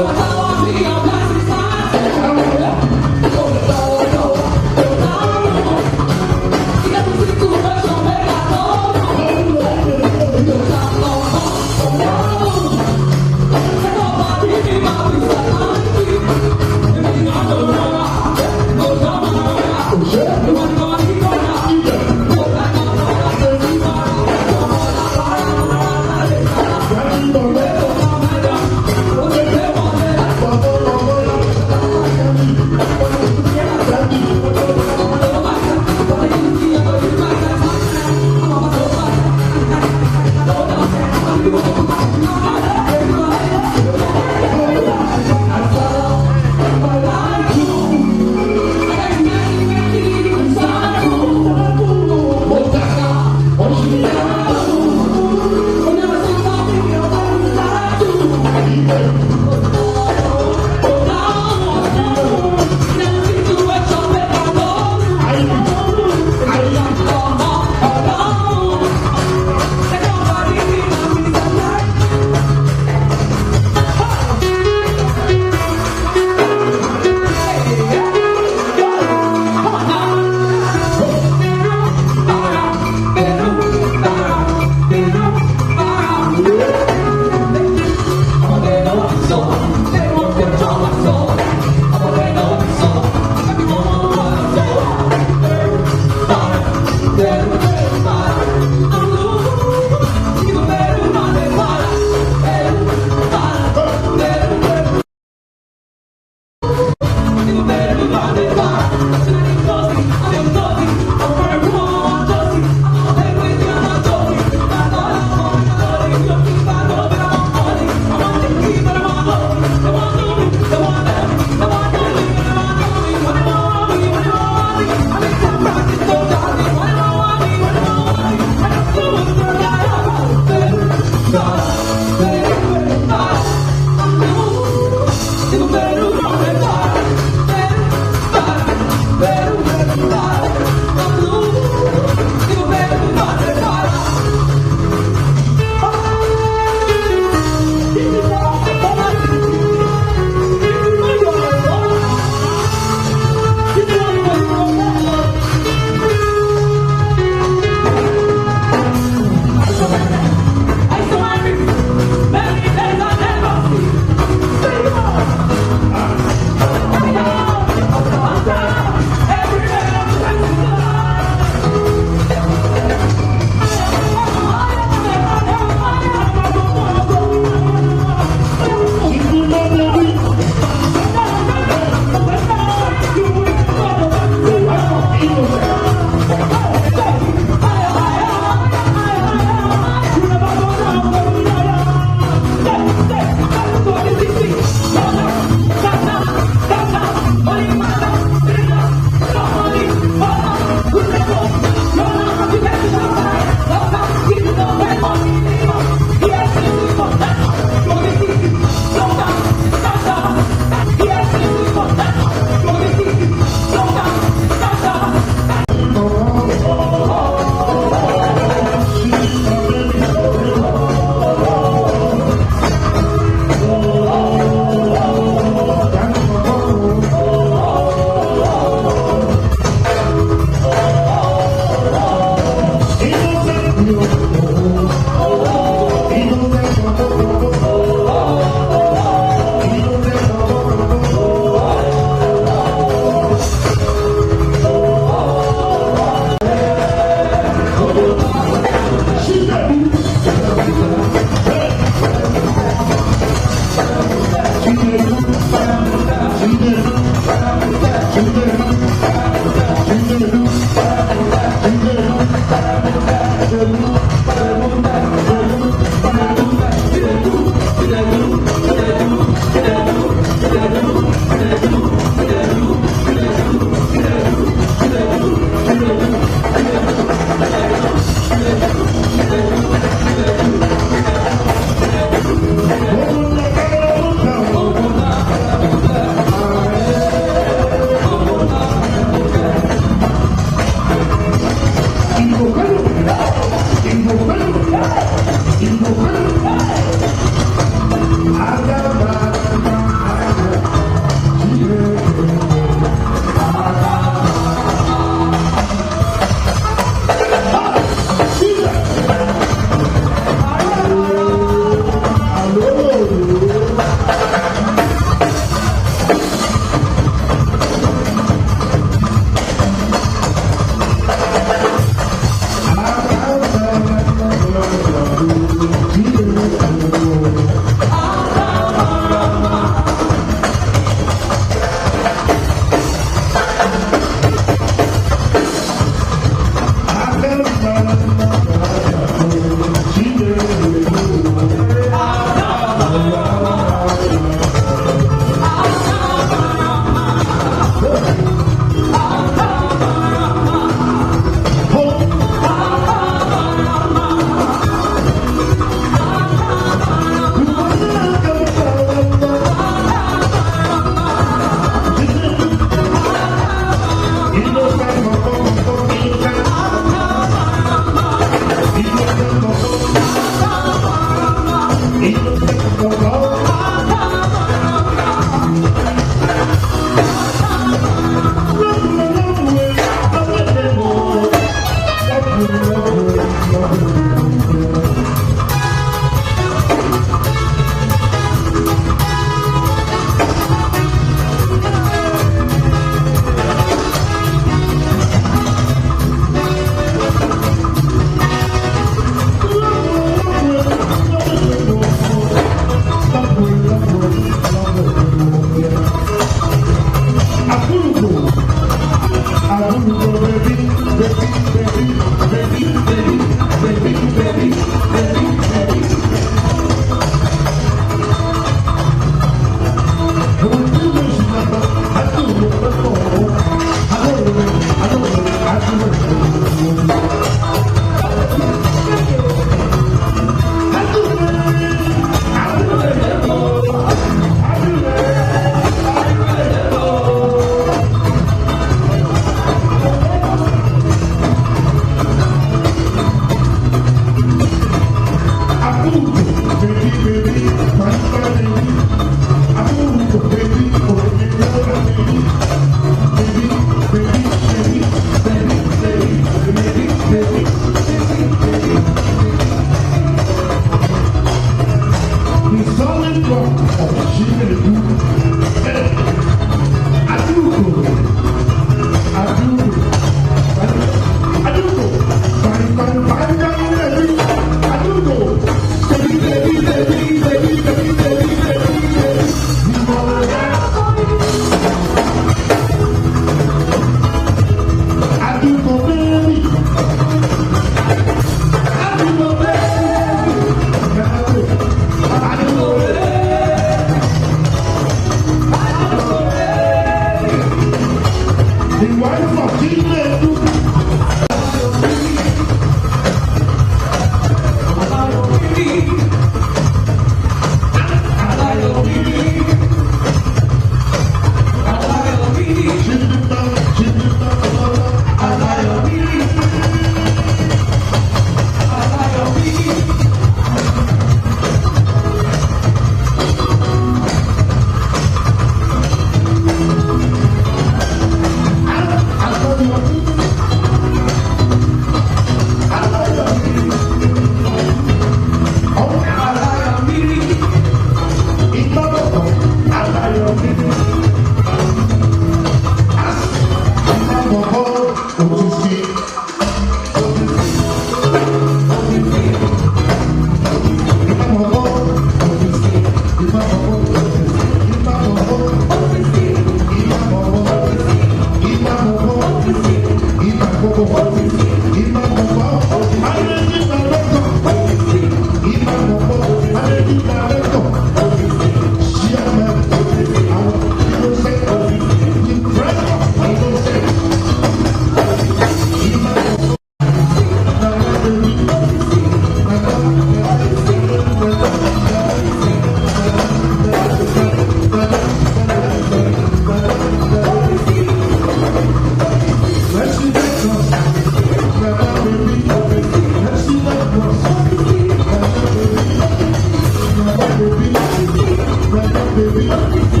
Let me see.